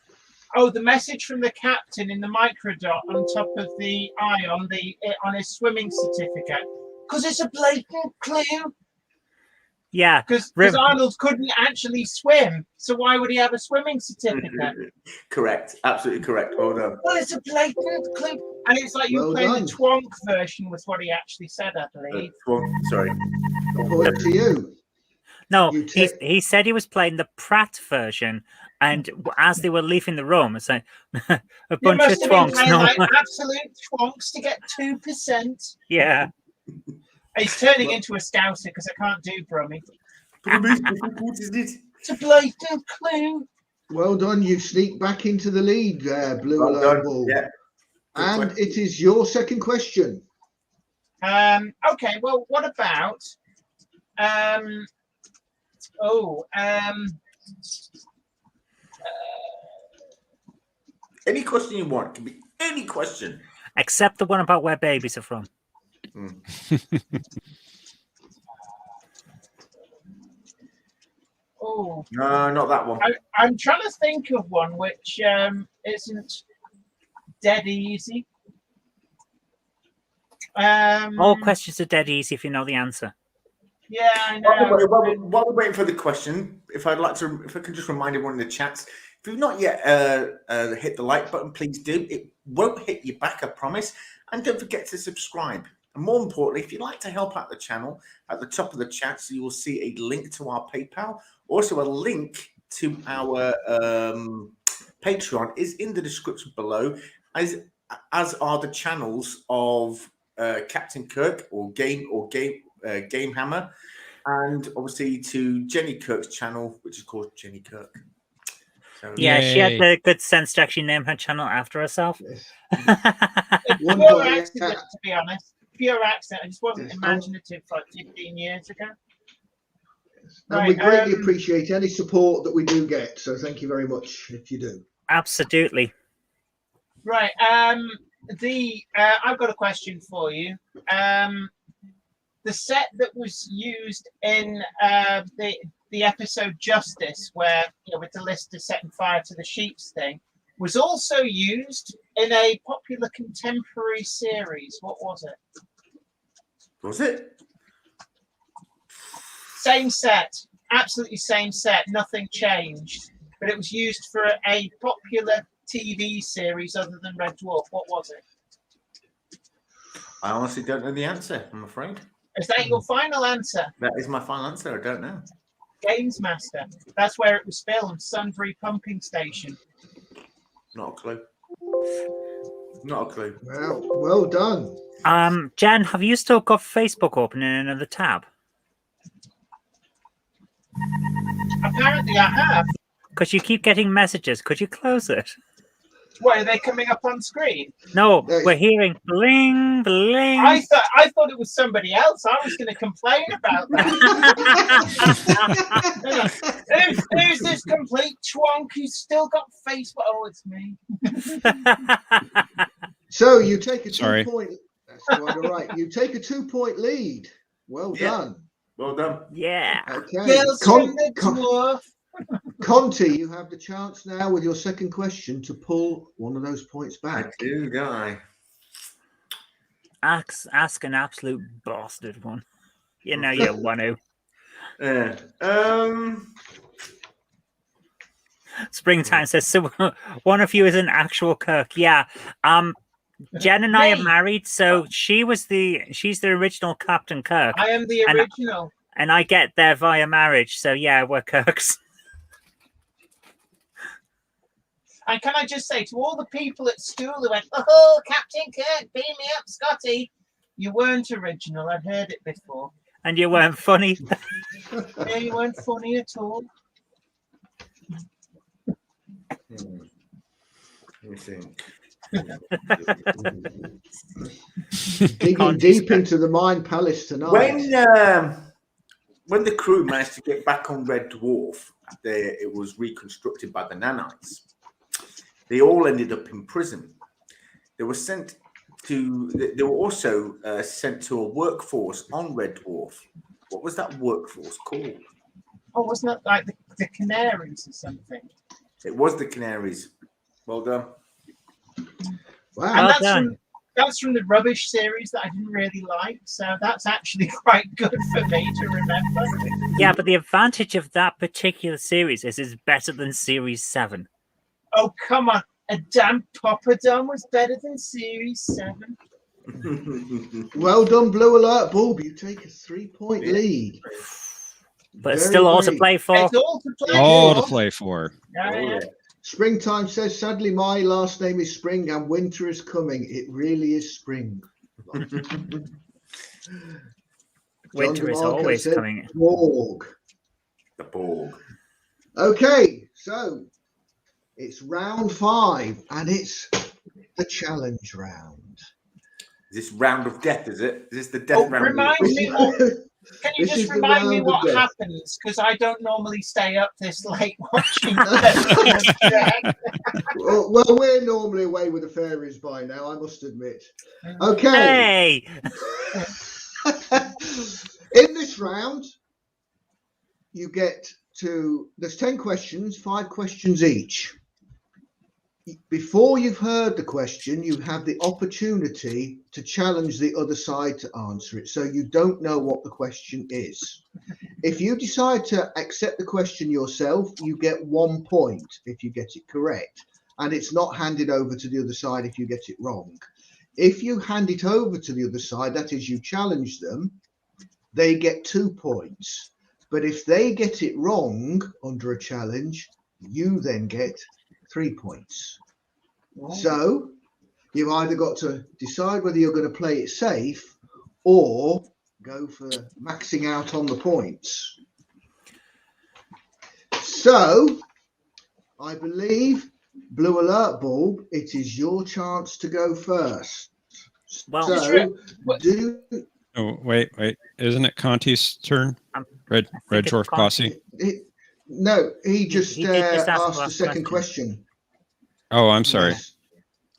H: Oh, the message from the captain in the microdot on top of the eye on his swimming certificate. Because it's a blatant clue.
D: Yeah.
H: Because Arnold couldn't actually swim, so why would he have a swimming certificate?
L: Correct. Absolutely correct. Well done.
H: Well, it's a blatant clue. And it's like you
I: Well
H: playing
I: done.
H: the Twonk version was what he actually said, I believe.
L: Sorry.
I: Point to you.
D: No,
I: You
D: he said he was playing the Pratt version, and as they were leaving the room, it's like a
H: You
D: bunch of
H: must have been
D: twonks.
H: playing
D: No,
H: like absolute Twonks to get 2%.
D: yeah.
H: He's turning into a scouser because I can't do Brummy.
L: What is it?
H: It's a blatant clue.
I: Well done. You sneak back into the lead, Blue
L: Well
I: Alert
L: done.
I: Bull.
L: Yeah. Good
I: And
L: question.
I: it is your second question.
H: Okay, well, what about
L: Any question you want. It can be any question.
D: Except the one about where babies are from.
H: oh,
L: No, not that one.
H: I'm trying to think of one which isn't dead easy.
D: All questions are dead easy if you know the answer.
H: Yeah, I know.
L: While we're waiting for the question, if I can just remind everyone in the chats, if you've not yet hit the like button, please do. It won't hit you back, I promise. And don't forget to subscribe. And more importantly, if you'd like to help out the channel, at the top of the chat, so you will see a link to our PayPal. Also, a link to our Patreon is in the description below, as are the channels of Captain Kirk or Game Hammer, and obviously to Jenny Kirk's channel, which is called Jenny Kirk. So,
D: Yeah, she had the good sense to actually name her channel after herself.
H: Pure accident, to be honest. Pure accident. I just wasn't imaginative like 15 years ago.
I: And we greatly appreciate any support that we do get. So thank you very much if you do.
D: Absolutely.
H: Right. I've got a question for you. The set that was used in the episode Justice, where with the Lister setting fire to the sheep's thing, was also used in a popular contemporary series. What was it?
L: Was it?
H: Same set, absolutely same set. Nothing changed, but it was used for a popular TV series other than Red Dwarf. What was it?
L: I honestly don't know the answer, I'm afraid.
H: Is that your final answer?
L: That is my final answer. I don't know.
H: Games Master. That's where it was filmed. Sunbury Pumping Station.
L: Not a clue. Not a clue.
I: Well done.
D: Jen, have you still got Facebook open in another tab?
H: Apparently I have.
D: Because you keep getting messages. Could you close it?
H: What, are they coming up on screen?
D: No, we're hearing bling, bling.
H: I thought it was somebody else. I was going to complain about that. Who's this complete twonk who's still got Facebook? Oh, it's me.
I: So you take a 2 point. That's quite all right. You take a 2 point lead. Well done.
L: Well done.
D: Yeah.
I: Okay.
H: Girls from the dwarf.
I: Conti, you have the chance now with your second question to pull one of those points back.
L: I do, guy.
D: Ask an absolute bastard one. You know you want to. Springtime says, so one of you is an actual Kirk. Yeah. Jen and I are married, so she's the original Captain Kirk.
H: I am the original.
D: And I get there via marriage, so yeah, we're Kirks.
H: And can I just say to all the people at school who went, oh, Captain Kirk, beam me up, Scotty, you weren't original. I'd heard it before.
D: And you weren't funny.
H: Yeah, you weren't funny at all.
L: Let me think.
I: Digging deep into the Mind Palace tonight.
L: When the crew managed to get back on Red Dwarf, it was reconstructed by the nanites. They all ended up in prison. They were sent to. They were also sent to a workforce on Red Dwarf. What was that workforce called?
H: Oh, wasn't it like the Canaries or something?
L: It was the Canaries. Well done.
I: Wow.
H: That's from the rubbish series that I didn't really like, so that's actually quite good for me to remember.
D: Yeah, but the advantage of that particular series is it's better than Series 7.
H: Oh, come on. A damn Poppadom was better than Series 7.
I: Well done, Blue Alert Bulb. You take a 3-point lead.
D: But it's still all to play for.
H: It's all to play
C: All
H: for.
C: to play for.
H: Yeah.
I: Springtime says, sadly, my last name is Spring and winter is coming. It really is spring.
D: Winter is
I: DeMarco
D: always
I: said,
D: coming.
I: Borg.
L: The Borg.
I: Okay, so it's round 5 and it's the challenge round.
L: Is this round of death, is it? Is this the death round?
H: Remind me. Can you
I: This
H: just
I: is the
H: remind me
I: round of
H: what
I: death.
H: happens? Because I don't normally stay up this late watching.
I: Well, we're normally away with the fairies by now, I must admit. Okay.
D: Hey!
I: In this round, you get there's 10 questions, 5 questions each. Before you've heard the question, you have the opportunity to challenge the other side to answer it, so you don't know what the question is. If you decide to accept the question yourself, you get 1 point if you get it correct, and it's not handed over to the other side if you get it wrong. If you hand it over to the other side, that is, you challenge them, they get 2 points. But if they get it wrong under a challenge, you then get 3 points. So you've either got to decide whether you're going to play it safe or go for maxing out on the points. So I believe, Blue Alert Bulb, it is your chance to go first.
D: Well,
I: so
C: Oh, wait. Isn't it Conti's turn? Red Dwarf Posse.
I: No, he just
D: He did just ask
I: asked the second question.
C: Oh, I'm sorry.
I: Yes.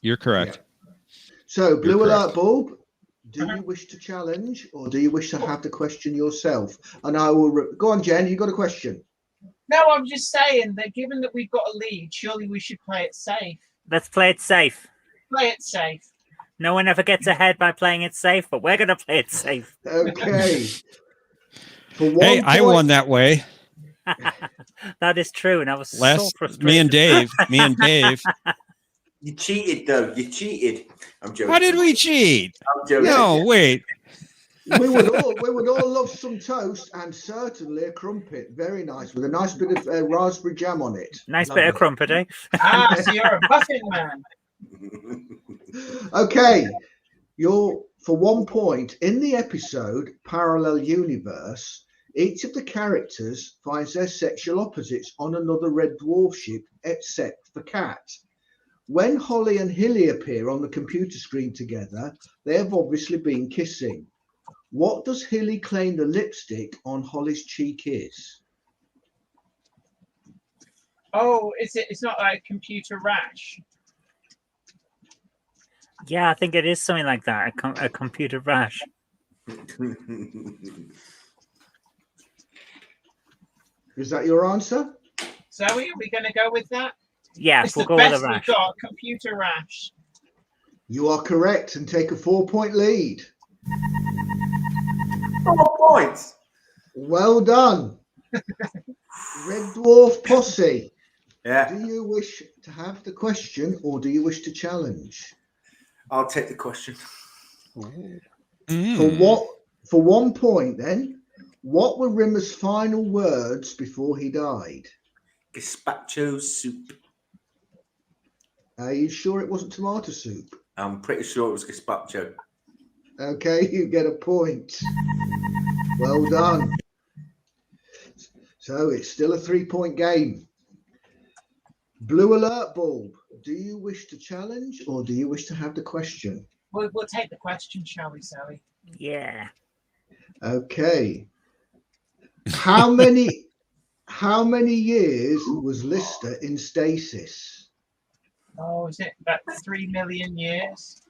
C: You're correct.
I: So, Blue
C: You're
I: Alert Bulb, do you wish to challenge or do you wish to have the question yourself? And I will go on, Jen. You got a question?
H: No, I'm just saying that given that we've got a lead, surely we should play it safe.
D: Let's play it safe.
H: Play it safe.
D: No one ever gets ahead by playing it safe, but we're going to play it safe.
I: Okay.
C: Hey, I won that way.
D: That is true, and I was so
C: Last,
D: frustrated.
C: me and Dave.
L: You cheated, though. You cheated. I'm joking.
C: How did we cheat?
L: I'm joking.
C: No, wait.
I: we would all love some toast and certainly a crumpet. Very nice, with a nice bit of raspberry jam on it.
D: Nice
I: Lovely.
D: bit of crumpet, eh?
H: So you're a muffin man.
I: Okay, for 1 point in the episode Parallel Universe, each of the characters finds their sexual opposites on another Red Dwarf ship except for Cat. When Holly and Hilly appear on the computer screen together, they have obviously been kissing. What does Hilly claim the lipstick on Holly's cheek is?
H: Oh, it's not like a computer rash.
D: Yeah, I think it is something like that. A computer rash.
I: Is that your answer?
H: Zoe, are we going to go with that?
D: Yeah,
H: It's
D: we'll
H: the
D: go with
H: best
D: a rash.
H: we've got, computer rash.
I: You are correct and take a 4-point lead.
L: 4 points.
I: Well done. Red Dwarf Posse.
L: Yeah.
I: Do you wish to have the question or do you wish to challenge?
L: I'll take the question.
I: For 1 point then, what were Rimmer's final words before he died?
L: Gazpacho soup.
I: Are you sure it wasn't tomato soup?
L: I'm pretty sure it was gazpacho.
I: Okay, you get a point. Well done. So it's still a 3-point game. Blue Alert Bulb, do you wish to challenge or do you wish to have the question?
H: We'll take the question, shall we, Zoe?
D: Yeah.
I: Okay. How many years was Lister in stasis?
H: Oh, is it about 3 million years?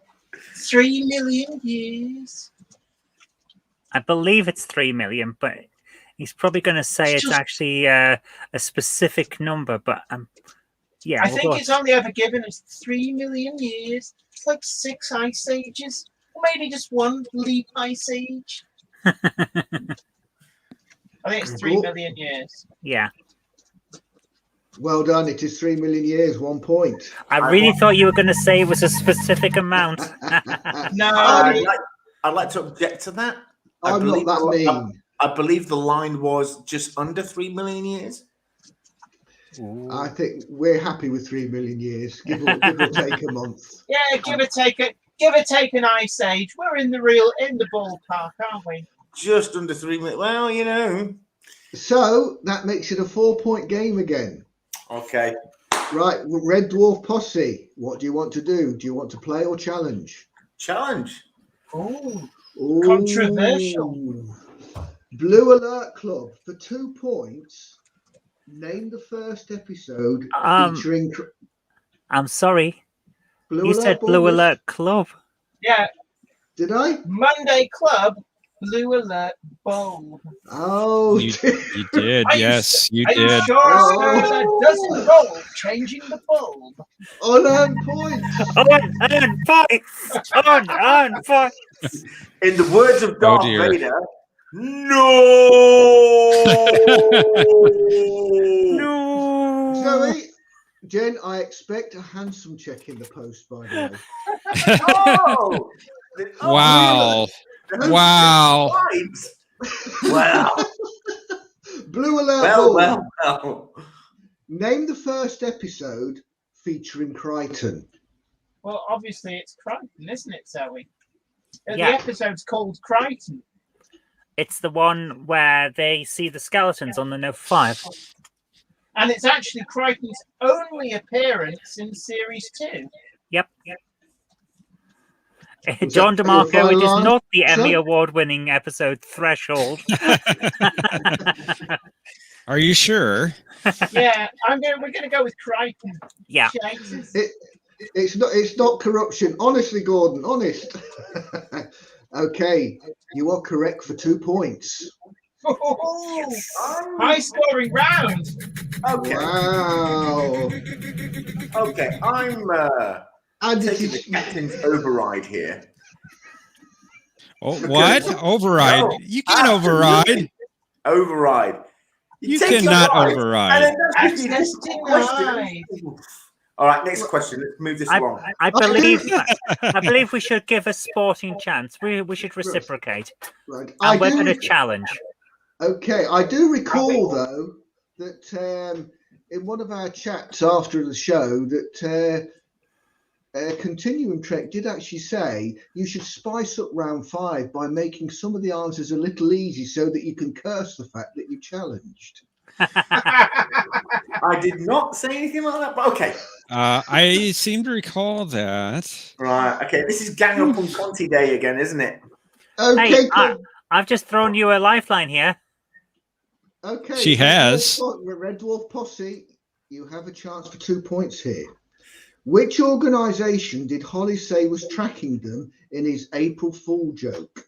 H: 3 million years.
D: I believe it's 3 million, but he's probably going to say it's actually a specific number, but Yeah,
H: I think it's only ever given us 3 million years. It's like 6 ice ages, or maybe just 1 leap ice age. I think it's 3 million years.
D: Yeah.
B: Well done. It is 3 million years. 1 point.
D: I really thought you were going to say it was a specific amount.
H: No,
A: I'd like to object to that.
B: I'm not that mean.
A: I believe the line was just under 3 million years.
B: I think we're happy with 3 million years. Give or take a month.
H: Yeah, give or take an ice age. We're in the ballpark, aren't we?
A: Just under 3 million. Well, you know.
B: So that makes it a 4-point game again.
A: Okay.
B: Right, Red Dwarf Posse. What do you want to do? Do you want to play or challenge?
A: Challenge.
H: Oh, controversial.
B: Blue Alert Club for 2 points. Name the first episode featuring.
D: I'm sorry.
B: Blue
D: You
B: Alert
D: said Blue
B: Boys?
D: Alert Club.
H: Yeah.
B: Did I?
H: Monday Club, Blue Alert Bowl.
B: Oh,
C: You did. Yes, you
H: Are you
C: did.
H: sure that doesn't roll, changing the bulb?
B: Unearned points.
D: Unearned points. Unearned points.
A: In the words of Darth
C: dear.
A: Vader, no.
D: No.
B: Zoe, Jen, I expect a handsome check in the post, by the way.
A: Oh.
C: Wow. Wow.
A: Wow.
B: Blue Alert Bowl.
A: Well.
H: Name the first episode featuring Crichton.
D: Well, obviously it's Crichton, isn't it, Zoe?
H: The
D: Yeah.
H: episode's called Crichton.
D: It's the one where they see the skeletons on the Nova 5.
H: And it's actually Crichton's only appearance in Series 2.
D: Yep.
H: Was
D: John
H: that your
D: DeMarco,
H: final
D: it is
H: line,
D: not the Emmy
H: sir?
D: Award-winning episode Threshold.
C: Are you sure?
H: Yeah, we're going to go with Crichton.
D: Yeah.
H: Jesus.
B: It's not corruption. Honestly, Gordon, honest. Okay, you are correct for 2 points.
H: High scoring round.
A: Okay.
B: Wow.
A: Okay, I'm taking the captain's override here.
C: Oh, what? Override?
A: No,
C: You can't override.
A: absolutely. Override.
C: You
A: take
C: cannot
A: your right,
C: override.
A: and then that's the
H: Access
A: next question.
H: denied.
A: All right, next question. Let's move this along.
D: I believe we should give a sporting chance. We should reciprocate.
B: Right.
D: And we're going to challenge.
B: Okay, I do recall though that in one of our chats after the show that Continuum Trek did actually say you should spice up round 5 by making some of the answers a little easy so that you can curse the fact that you challenged.
A: I did not say anything like that, but okay.
C: I seem to recall that.
A: Right, okay. This is Gang Up on Conti Day again, isn't it?
B: Okay,
D: Hey, I've just thrown you a lifeline here.
B: Okay.
C: She has.
B: Red Dwarf Posse, you have a chance for 2 points here. Which organisation did Holly say was tracking them in his April Fool joke?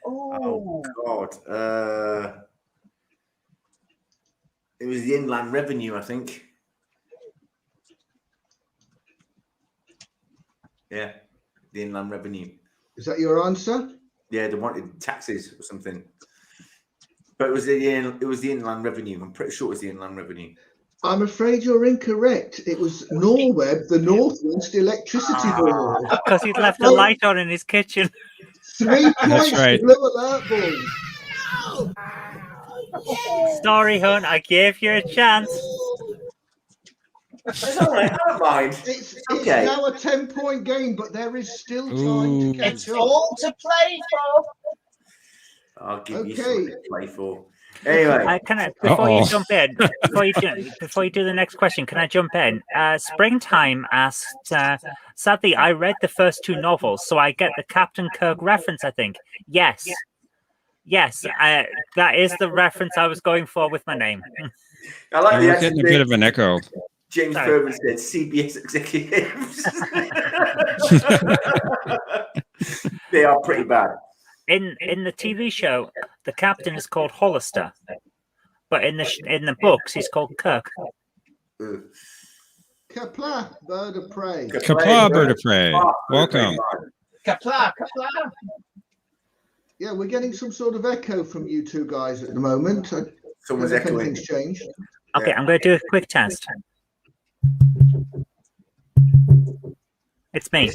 A: Oh God! It was the Inland Revenue, I think. Yeah, the Inland Revenue.
B: Is that your answer?
A: Yeah, they wanted taxes or something. But it was the Inland Revenue. I'm pretty sure it was the Inland Revenue.
B: I'm afraid you're incorrect. It was Norweb, the Northwest Electricity Board.
D: Because he'd left the light on in his kitchen.
B: 3 points
C: right.
B: for Blue Alert Boys.
D: Sorry, hun, I gave you a chance.
A: It's all right. I don't mind.
B: It's
A: Okay.
B: now a 10-point game, but there is still time to catch
H: It's
B: up.
H: all to play for.
A: I'll give you
B: Okay.
A: something to play for. Anyway,
D: Before you jump in, before you do the next question, can I jump in? Springtime asked, sadly, I read the first 2 novels, so I get the Captain Kirk reference, I think. Yes. Yes, that is the reference I was going for with my name.
A: I like the
C: We're
A: answer.
C: getting a bit of an echo.
A: James
D: Sorry.
A: Furman said CBS executives. They are pretty bad.
D: in the TV show, the captain is called Hollister, but in the books, he's called Kirk.
B: Kapla, bird of prey.
C: Kapla, bird of prey. Welcome.
H: Kapla, kapla.
B: Yeah, we're getting some sort of echo from you two guys at the moment.
L: Someone's
B: I don't know if
L: echoing.
B: anything's changed.
D: Okay, I'm going to do a quick test. It's me.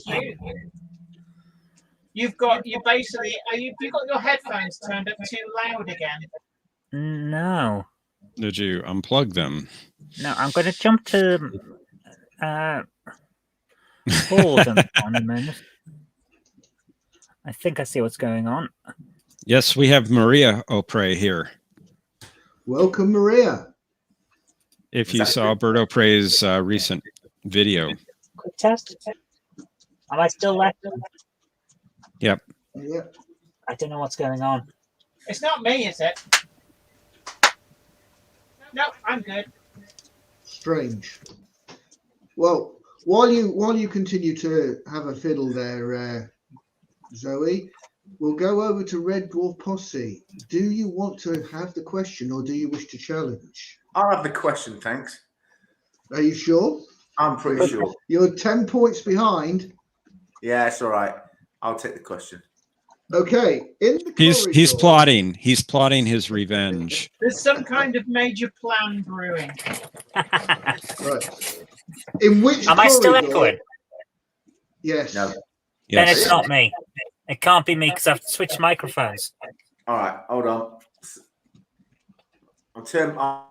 H: You've got you basically. You got your headphones turned up too loud again?
D: No.
C: Did you unplug them?
D: No, I'm going to jump to pause on a minute. I think I see what's going on.
C: Yes, we have Maria O'Prey here.
B: Welcome, Maria.
C: If you saw Bert O'Prey's recent video.
D: Quick test. Am I still left?
C: Yep.
B: Yeah.
D: I don't know what's going on.
H: It's not me, is it? No, I'm good.
B: Strange. Well, while you continue to have a fiddle there, Zoe, we'll go over to Red Dwarf Posse. Do you want to have the question or do you wish to challenge?
L: I'll have the question, thanks.
B: Are you sure?
L: I'm pretty sure.
B: You're 10 points behind.
L: Yeah, it's all right. I'll take the question.
B: Okay. In the
C: He's plotting. He's plotting his revenge.
H: There's some kind of major plan brewing.
B: Right. In which
D: Am I still echoing?
B: Yes.
L: No.
D: Then it's not me. It can't be me because I've switched microphones.
L: All right, hold on. I'll turn on.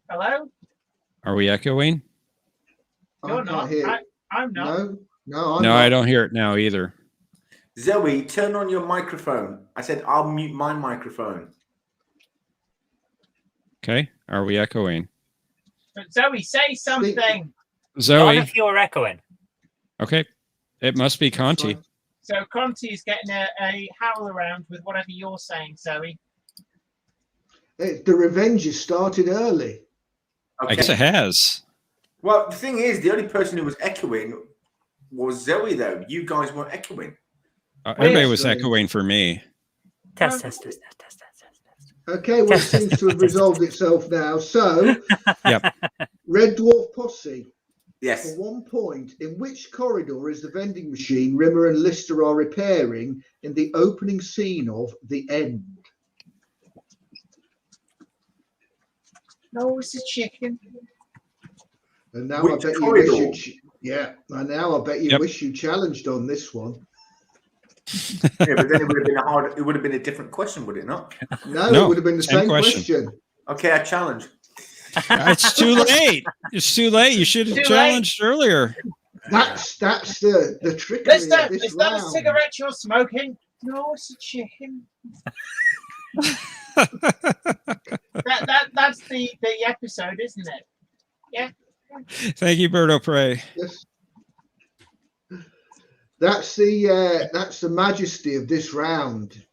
H: Hello?
C: Are we echoing?
H: You're not. I'm not.
B: No, I'm
C: No,
B: not.
C: I don't hear it now either.
L: Zoe, turn on your microphone. I said I'll mute my microphone.
C: Okay. Are we echoing?
H: But Zoe, say something.
C: Zoe.
D: Not if you're echoing.
C: Okay. It must be Conti.
H: So Conti's getting a howl around with whatever you're saying, Zoe.
B: The revenge has started early.
L: Okay.
C: I guess it has.
L: Well, the thing is, the only person who was echoing was Zoe, though. You guys weren't echoing.
C: Everybody was echoing for me.
D: Test.
B: Okay, well, it seems to have resolved itself now. So,
C: Yep.
B: Red Dwarf Posse.
L: Yes.
B: For 1 point, in which corridor is the vending machine Rimmer and Lister are repairing in the opening scene of The End?
H: No, it's a chicken.
B: And now
L: Which
B: I bet
L: corridor?
B: you wish and now I bet you wish you challenged on this one.
L: Yeah, but then it would have been it would have been a different question, would it not?
B: No, it would have been the same question.
L: Okay, I challenge.
C: It's too late. It's too late. You should have challenged earlier.
B: That's the trickery
H: Is that
B: of this
H: a
B: round.
H: cigarette you're smoking? No, it's a chicken. That's the episode, isn't it? Yeah.
C: Thank you, Bert O'Prey.
B: Yes. That's the majesty of this round.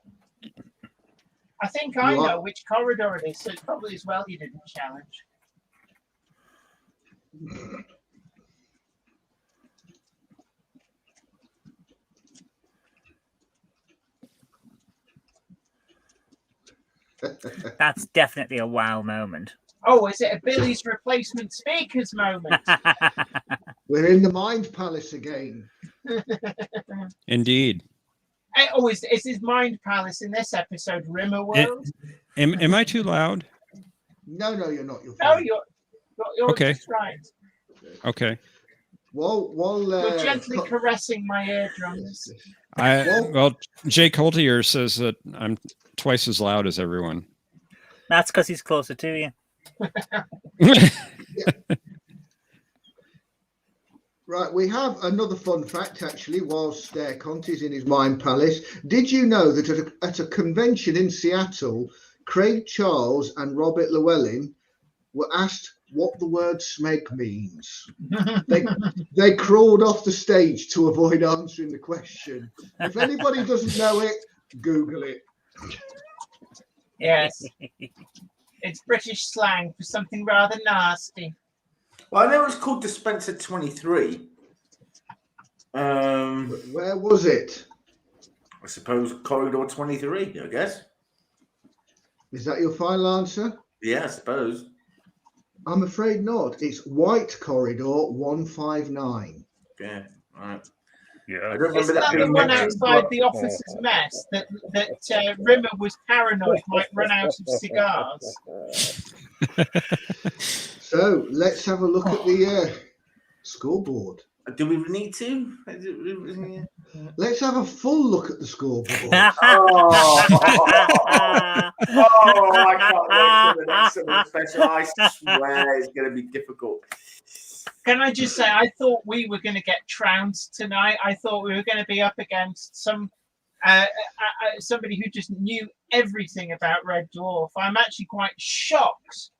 H: I think I know which corridor it is, so it's probably as well you didn't challenge.
D: That's definitely a wow moment.
H: Oh, is it a Billy's replacement speakers moment?
B: We're in the Mind Palace again.
C: Indeed.
H: Oh, is his Mind Palace in this episode Rimmer World?
C: Am I too loud?
B: No, you're not.
H: No, you're
C: okay.
H: just right.
C: Okay.
H: You're gently caressing my eardrums.
C: Well, Jay Coltier says that I'm twice as loud as everyone.
D: That's because he's closer to you.
B: Right, we have another fun fact actually. Whilst Conti's in his Mind Palace, did you know that at a convention in Seattle, Craig Charles and Robert Llewellyn were asked what the word smeg means? They crawled off the stage to avoid answering the question. If anybody doesn't know it, Google it.
H: Yes. It's British slang for something rather nasty.
L: Well, I know it's called Dispenser 23.
B: Where was it?
L: I suppose corridor 23, I guess.
B: Is that your final answer?
L: Yeah, I suppose.
B: I'm afraid not. It's White Corridor 159.
L: Yeah, right.
C: Yeah.
L: I don't remember
H: Isn't
L: that
H: that the
L: being
H: one
L: mentioned,
H: outside
L: but-
H: the officer's mess that Rimmer was paranoid might run out of cigars?
B: So let's have a look at the scoreboard.
L: Do we need to?
B: Let's have a full look at the scoreboard.
L: I can't wait for the next summer special. I swear it's going to be difficult.
H: Can I just say, I thought we were going to get trounced tonight. I thought we were going to be up against somebody who just knew everything about Red Dwarf. I'm actually quite shocked.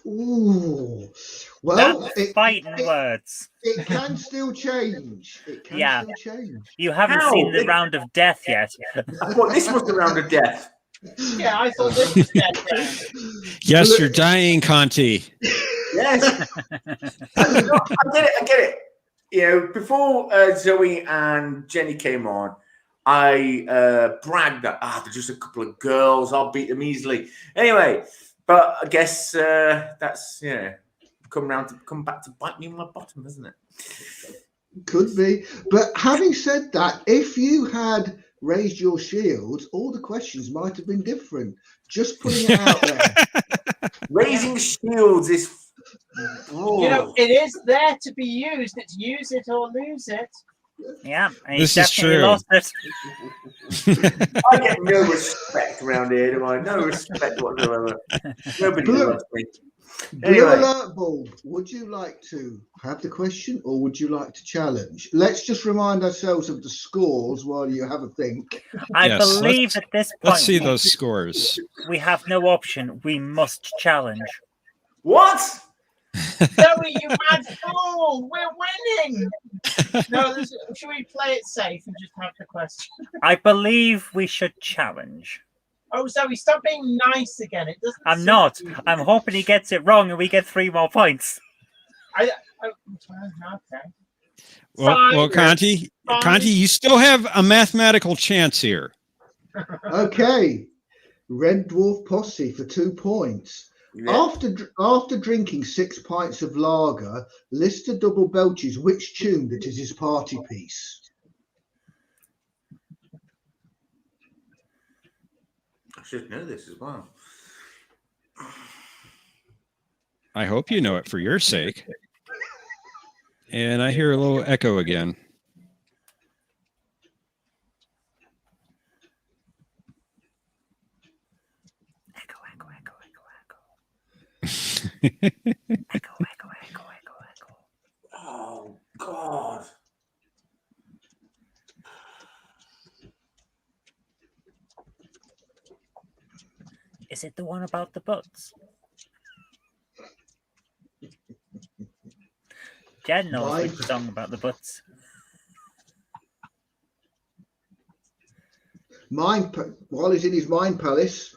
B: Ooh. Well,
D: fighting words.
B: It can still change. It can still change.
D: You haven't seen the round of death yet.
L: I thought this was the round of death.
H: Yeah, I thought this was death round.
C: Yes, you're dying, Conti.
L: Yes. I get it. You know, before Zoe and Jenny came on, I bragged that they're just a couple of girls. I'll beat them easily. Anyway, but I guess that's come back to bite me in my bottom, isn't it?
B: Could be. But having said that, if you had raised your shields, all the questions might have been different. Just putting it out there.
L: Raising shields is.
H: You know, it is there to be used. It's use it or lose it.
D: Yeah, and
C: This
D: he's
C: is
D: definitely
C: true.
D: lost it.
L: I get no respect around here, do I? No respect whatsoever. Nobody loves me.
B: Blue
L: Anyway.
B: alert bulb, would you like to have the question or would you like to challenge? Let's just remind ourselves of the scores while you have a think.
D: I
C: Yes,
D: believe
C: let's-
D: at this point
C: Let's see those scores.
D: we have no option. We must challenge.
L: What?
H: Zoe, you mad fool! We're winning! No, should we play it safe and just have the question?
D: I believe we should challenge.
H: Oh, Zoe, stop being nice again. It doesn't.
D: I'm
H: suit
D: not.
H: you.
D: I'm hoping he gets it wrong and we get 3 more points.
H: Okay.
C: Well, Conti, you still have a mathematical chance here.
B: Okay. Red Dwarf Posse for 2 points.
L: Yeah.
B: After drinking 6 pints of lager, Lister double belches which tune that is his party piece.
L: I should know this as well.
C: I hope you know it for your sake. And I hear a little echo again.
L: Oh, God.
D: Is it the one about the butts? Jen knows which song about the butts.
B: While he's in his mind palace,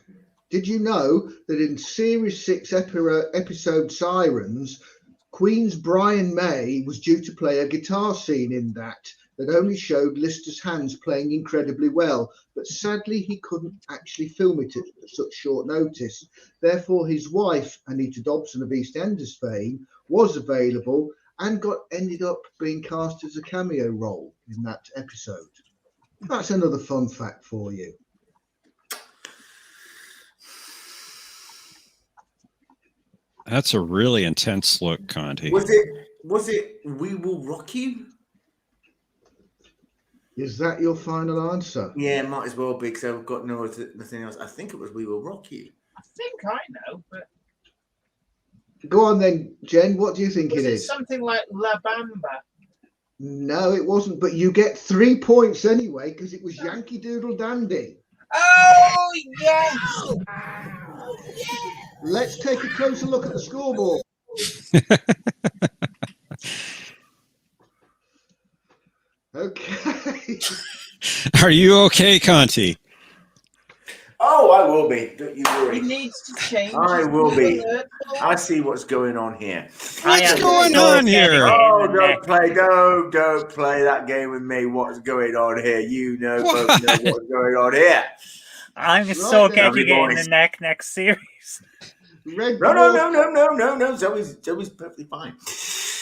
B: did you know that in Series 6 episode Sirens, Queen's Brian May was due to play a guitar scene in that only showed Lister's hands playing incredibly well, but sadly he couldn't actually film it at such short notice. Therefore, his wife, Anita Dobson of EastEnders fame, was available and ended up being cast as a cameo role in that episode. That's another fun fact for you.
C: That's a really intense look, Conti.
L: Was it We Will Rock You?
B: Is that your final answer?
L: Yeah, might as well be because I've got nothing else. I think it was We Will Rock You.
H: I think I know, but
B: Go on then, Jen. What do you think
H: was
B: it
H: it
B: is?
H: something like La Bamba?
B: No, it wasn't. But you get 3 points anyway because it was Yankee Doodle Dandy.
H: Oh, yes!
B: Let's take a closer look at the scoreboard. Okay.
C: Are you okay, Conti?
L: Oh, I will be. Don't you worry.
H: He needs to change.
L: I
H: his
L: will be.
H: alert.
L: I see what's going on here.
C: What's going on here?
L: Oh, don't play that game with me. What's going on here? You know, both know what's going on here.
D: I'm so getting it in the next series.
L: No. Zoe's perfectly fine.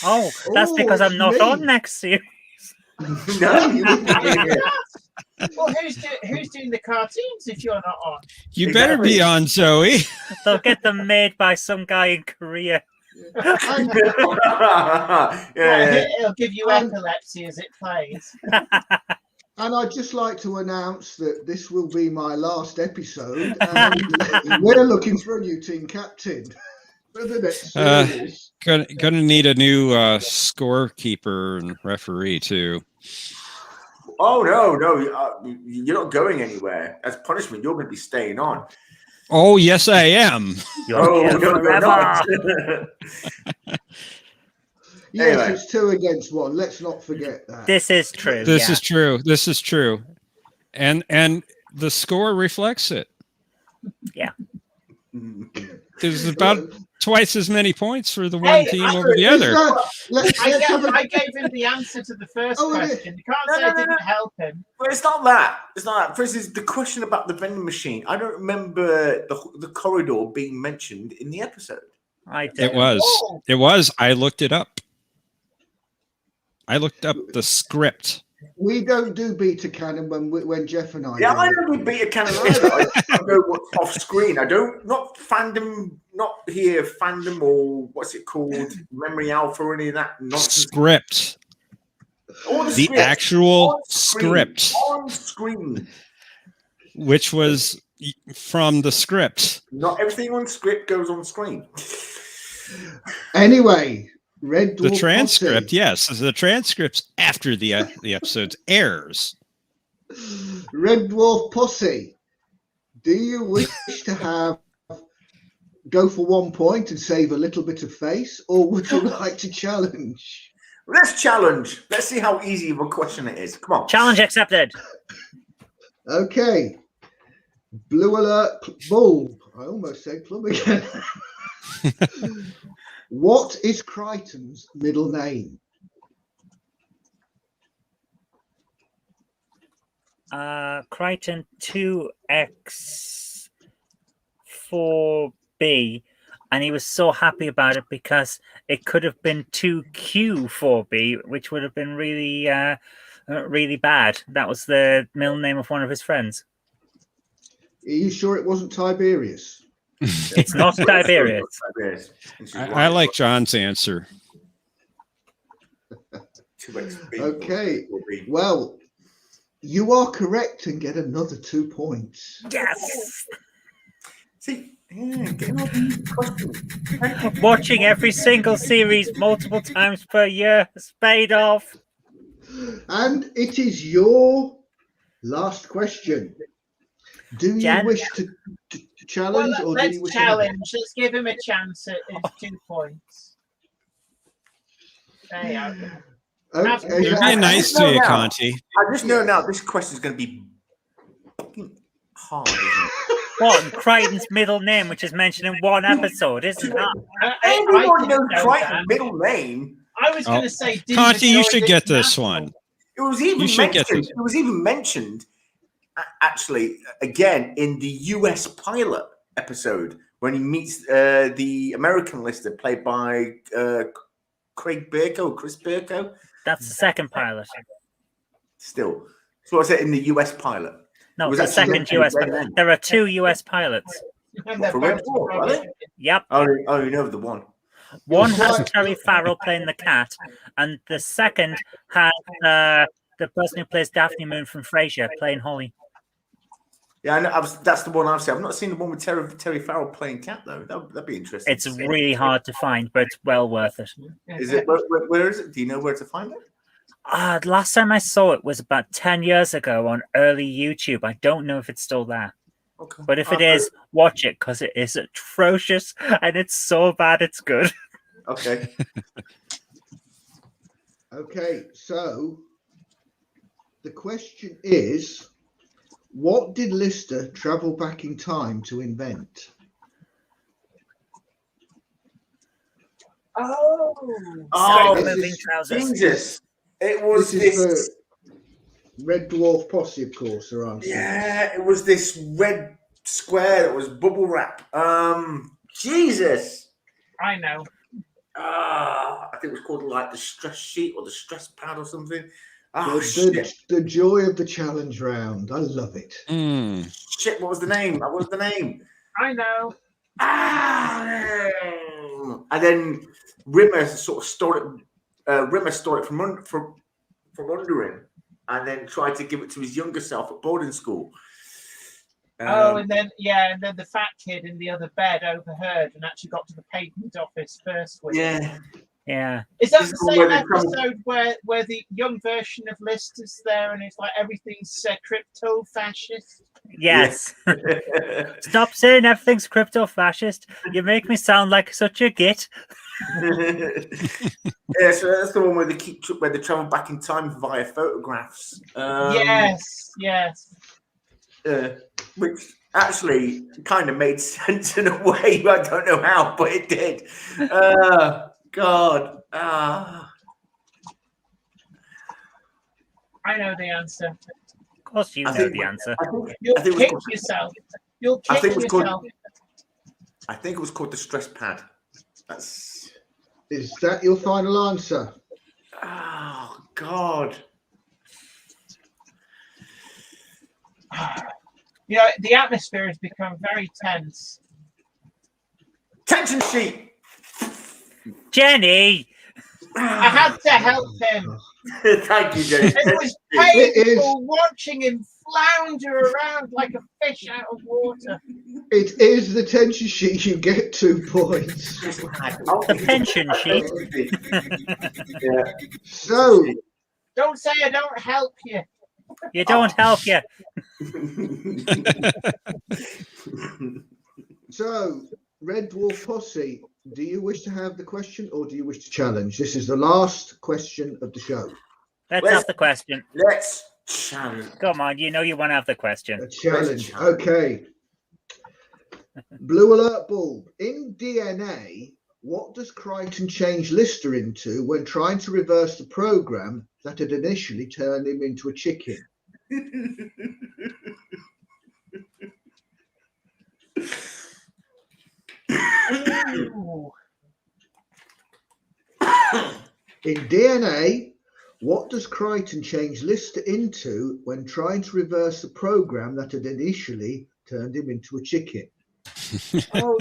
D: Oh, that's because I'm not on next series.
L: No, you wouldn't be here.
H: Well, who's doing the cartoons if you're not on?
C: You better be on, Zoe.
D: They'll get them made by some guy in Korea.
H: It'll give you epilepsy as it plays.
B: And I'd just like to announce that this will be my last episode, and we're looking for a new team captain for the next series.
C: Gonna need a new scorekeeper and referee too.
L: Oh no, you're not going anywhere. As punishment, you're going to be staying on.
C: Oh yes, I am.
L: No, you're not.
B: Yes,
L: Anyway.
B: it's 2 against 1. Let's not forget that.
D: This is true.
C: This is true. This is true. And the score reflects it.
D: Yeah.
C: There's about twice as many points for the one team over the other.
H: I gave him the answer to the first question. You can't say I didn't help him.
L: Well, it's not that. It's not that. For instance, the question about the vending machine. I don't remember the corridor being mentioned in the episode.
D: I did.
C: It was.
H: Oh.
C: It was. I looked it up. I looked up the script.
B: We don't do beta canon when Jeff and I.
L: Yeah,
B: do
L: I
B: it.
L: don't do beta canon either. I know what's off screen. I don't not fandom, not here fandom or what's it called, memory alpha or any of that nonsense.
C: Script.
L: All
C: The
L: script
C: actual
L: on screen,
C: script,
L: on screen.
C: which was from the script.
L: Not everything on script goes on screen.
B: Anyway, Red Dwarf
C: The transcript,
B: Posse.
C: yes, the transcript's after the episode airs.
B: Red Dwarf Posse. Do you wish to go for 1 point and save a little bit of face, or would you like to challenge?
L: Let's challenge. Let's see how easy of a question it is. Come on.
D: Challenge accepted.
B: Okay. Blue alert, bull. I almost said plum again. What is Crichton's middle name?
D: Crichton 2X4B, and he was so happy about it because it could have been 2Q4B, which would have been really, really bad. That was the middle name of one of his friends.
B: Are you sure it wasn't Tiberius?
D: It's not Tiberius.
C: I like John's answer.
B: Okay. Well, you are correct and get another 2 points.
D: Yes.
L: See,
D: Watching every single series multiple times per year has paid off.
B: And it is your last question. Do you
D: Jen?
B: wish to challenge,
H: Well,
B: or do
H: let's
B: you wish
H: challenge. Let's give him a chance at 2 points. There you go.
B: Okay.
C: You're being nice to you, Conti.
L: I just know now this question is going to be fucking hard. Isn't it?
D: What? Crichton's middle name, which is mentioned in one episode, isn't that?
L: Everyone knows Crichton's middle name.
H: I was going to say,
C: Conti, you should get this one.
L: It was even
C: You should get
L: mentioned.
C: this.
L: It was even mentioned, actually, again in the US pilot episode when he meets the American lister played by Chris Birko.
D: That's the second pilot.
L: Still, so I said in the US pilot.
D: No,
L: Was
D: the
L: that
D: second
L: Jenny
D: US.
L: Kirk?
D: There are 2 US pilots.
L: For Red Dwarf, are they?
D: Yep.
L: Oh, you know the one.
D: One has Terry Farrell playing the cat, and the second has the person who plays Daphne Moon from Frasier playing Holly.
L: Yeah, I know, that's the one I've seen. I've not seen the one with Terry Farrell playing cat though. That'd be interesting.
D: It's really hard to find, but it's well worth it.
L: Is it? Where is it? Do you know where to find it?
D: Last time I saw it was about 10 years ago on early YouTube. I don't know if it's still there.
L: Okay.
D: But if it is, watch it because it is atrocious and it's so bad it's good.
L: Okay.
B: Okay, so the question is, what did Lister travel back in time to invent?
L: Oh,
D: moving trousers.
L: Jesus. It was
B: This is
L: this.
B: for Red Dwarf Posse, of course, there are.
L: Yeah, it was this red square that was bubble wrap. Jesus.
H: I know.
L: I think it was called like the stress sheet or the stress pad or something. Oh,
B: the joy of the challenge round. I love it.
L: Shit, what was the name? What was the name?
H: I know.
L: And then Rimmer sort of stole it from under him, and then tried to give it to his younger self at boarding school.
H: And then the fat kid in the other bed overheard and actually got to the patent office first with it.
D: Yeah.
H: Is that the same episode where the young version of List is there and it's like everything's crypto-fascist?
D: Yes. Stop saying everything's crypto-fascist. You make me sound like such a git.
L: Yeah, so that's the one where they travel back in time via photographs.
H: Yes.
L: Which actually kind of made sense in a way. I don't know how, but it did. God.
H: I know the answer.
D: Of course you know the answer.
H: You'll kick yourself. You'll kick yourself.
L: I think it was called the stress pad.
B: Is that your final answer?
L: Oh, God.
H: You know, the atmosphere has become very tense.
L: Tension sheet.
D: Jenny!
H: I had to help him.
L: Thank you, Jenny.
H: It was painful watching him flounder around like a fish out of water.
B: It is the tension sheet. You get 2 points.
D: The pension sheet.
L: Yeah.
B: So.
H: Don't say I don't help you.
D: You don't help you.
B: So, Red Dwarf Posse, do you wish to have the question or do you wish to challenge? This is the last question of the show.
D: Let's have the question.
L: Let's challenge.
D: Come on, you know you want to have the question.
B: A challenge. Okay. Blue alert bulb. In DNA, what does Crichton change Lister into when trying to reverse the program that had initially turned him into a chicken? In DNA, what does Crichton change Lister into when trying to reverse the program that had initially turned him into a chicken?
H: So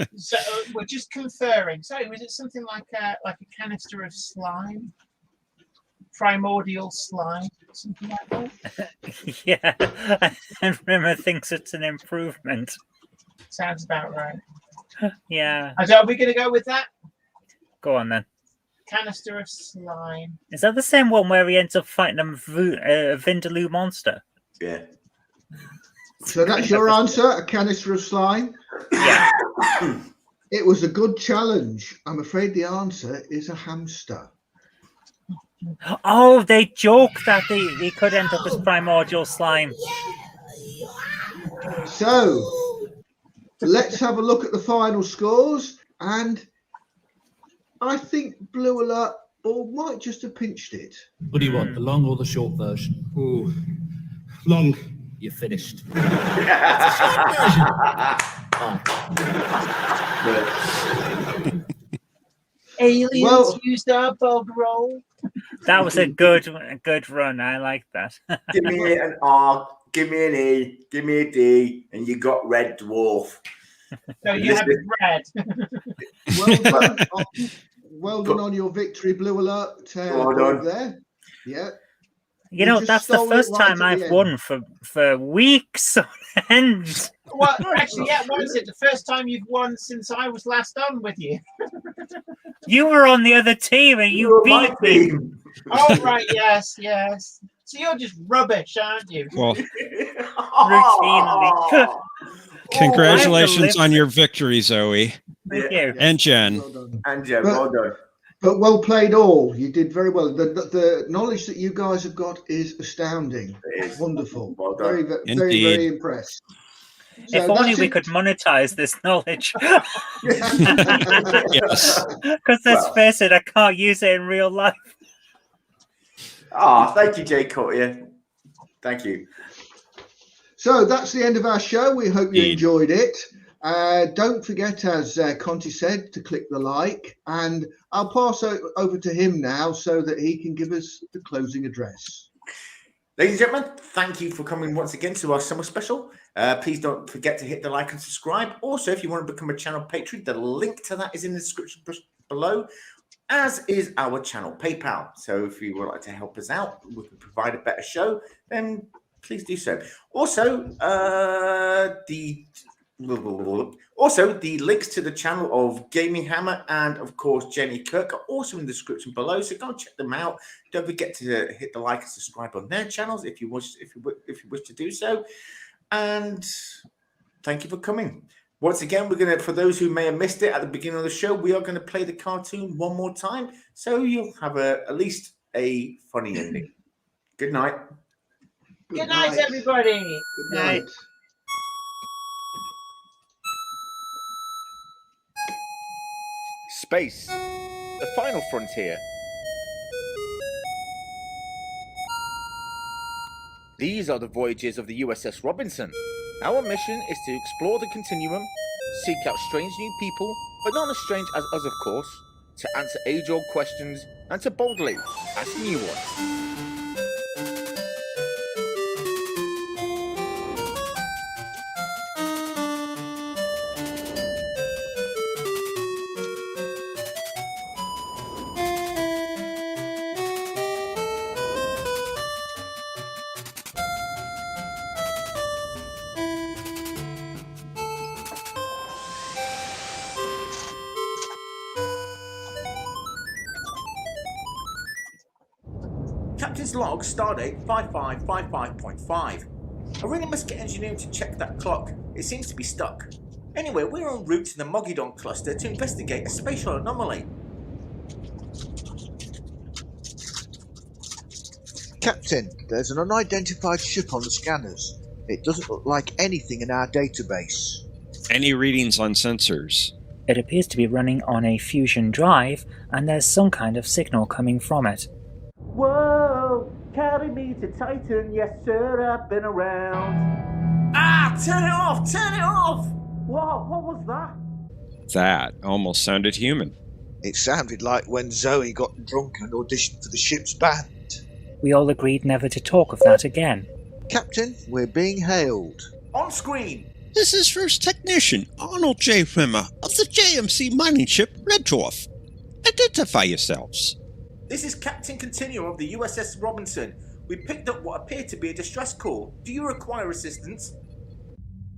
H: we're just conferring. So was it something like a canister of slime? Primordial slime? Something like that?
D: Yeah. And Rimmer thinks it's an improvement.
H: Sounds about right.
D: Yeah.
H: Are we going to go with that?
D: Go on then.
H: Canister of slime.
D: Is that the same one where he ends up fighting a Vindaloo monster?
L: Yeah.
B: So that's your answer, a canister of slime?
D: Yeah.
B: It was a good challenge. I'm afraid the answer is a hamster.
D: Oh, they joke that he could end up as primordial slime.
B: So, let's have a look at the final scores. And I think Blue Alert Ball might just have pinched it.
J: What do you want, the long or the short version?
M: Ooh, long.
J: You're finished.
H: Aliens used our bog roll.
D: That was a good run. I like that.
L: Give me an R, give me an E, give me a D, and you got Red Dwarf.
H: No, you have red.
B: Well done. Well done on your victory, Blue Alert.
L: Well done.
B: There. Yeah.
D: You know, that's the first time I've won for weeks on end.
H: Well, actually, yeah, what is it? The first time you've won since I was last on with you.
D: You were on the other team and you beat me.
H: Oh, right, yes. So you're just rubbish, aren't you?
C: Well,
D: routinely.
C: Congratulations on your victory, Zoe.
D: Thank you.
C: And Jen.
L: Well done.
B: But well played all. You did very well. The knowledge that you guys have got is astounding.
L: It is.
B: Wonderful.
L: Well done.
B: Very, very, very impressed.
D: If only we could monetize this knowledge.
C: Yes.
D: Because let's face it, I can't use it in real life.
L: Thank you, Jay Courtier. Thank you.
B: So that's the end of our show. We hope you enjoyed it. Don't forget, as Conti said, to click the like. And I'll pass over to him now so that he can give us the closing address.
L: Ladies and gentlemen, thank you for coming once again to our summer special. Please don't forget to hit the like and subscribe. Also, if you want to become a channel patron, the link to that is in the description below, as is our channel PayPal. So if you would like to help us out, we can provide a better show, then please do so. Also, the links to the channel of Gaming Hammer and, of course, Jenny Kirk are also in the description below. So go and check them out. Don't forget to hit the like and subscribe on their channels if you wish to do so. And thank you for coming. Once again, we're going to, for those who may have missed it at the beginning of the show, we are going to play the cartoon one more time, so you'll have at least a funny ending. Good night.
H: Good night, everybody.
B: Good night.
A: Space, the final frontier. These are the voyages of the USS Robinson. Our mission is to explore the continuum, seek out strange new people, but not as strange as us, of course, to answer age-old questions and to boldly ask new ones.
L: Captain's log, stardate 5555.5. I really must get engineering to check that clock. It seems to be stuck. Anyway, we're en route to the Mogidon cluster to investigate a spatial anomaly.
N: Captain, there's an unidentified ship on the scanners. It doesn't look like anything in our database.
C: Any readings on sensors?
D: It appears to be running on a fusion drive, and there's some kind of signal coming from it.
L: Whoa, carry me to Titan, yes sir, I've been around. Turn it off, turn it off! What was that?
C: That almost sounded human.
N: It sounded like when Zoe got drunk and auditioned for the ship's band.
D: We all agreed never to talk of that again.
N: Captain, we're being hailed.
L: On screen!
E: This is First Technician Arnold J. Rimmer of the JMC mining ship Red Dwarf. Identify yourselves.
L: This is Captain Continuum of the USS Robinson. We picked up what appeared to be a distress call. Do you require assistance?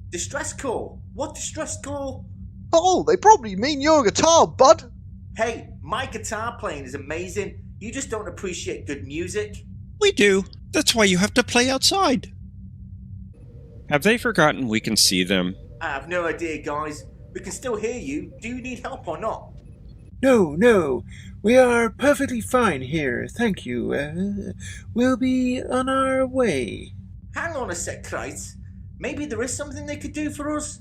L: Distress call? What distress call?
N: Oh, they probably mean your guitar, bud.
L: Hey, my guitar playing is amazing. You just don't appreciate good music.
E: We do. That's why you have to play outside.
C: Have they forgotten we can see them?
L: I have no idea, guys. We can still hear you. Do you need help or not?
F: No. We are perfectly fine here, thank you. We'll be on our way.
L: Hang on a sec, Kreitz. Maybe there is something they could do for us?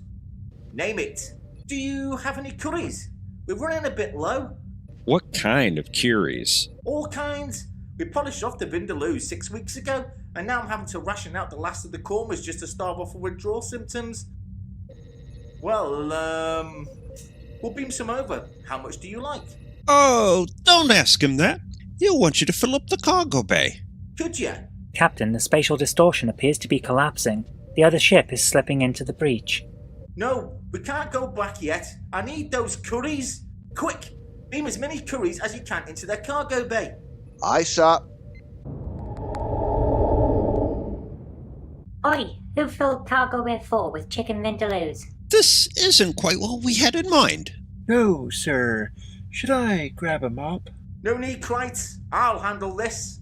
L: Name it. Do you have any curries? We're running a bit low.
C: What kind of curies?
L: All kinds. We polished off the Vindaloo 6 weeks ago, and now I'm having to ration out the last of the kormas just to stave off the withdrawal symptoms. Well, we'll beam some over. How much do you like?
E: Oh, don't ask him that. He'll want you to fill up the cargo bay.
L: Could you?
D: Captain, the spatial distortion appears to be collapsing. The other ship is slipping into the breach.
L: No, we can't go back yet. I need those curries. Quick, beam as many curries as you can into their cargo bay.
N: Aye, sir.
G: Oi, who filled cargo bay 4 with chicken vindaloos?
E: This isn't quite what we had in mind.
F: No, sir. Should I grab a mop?
L: No need, Kreitz. I'll handle this.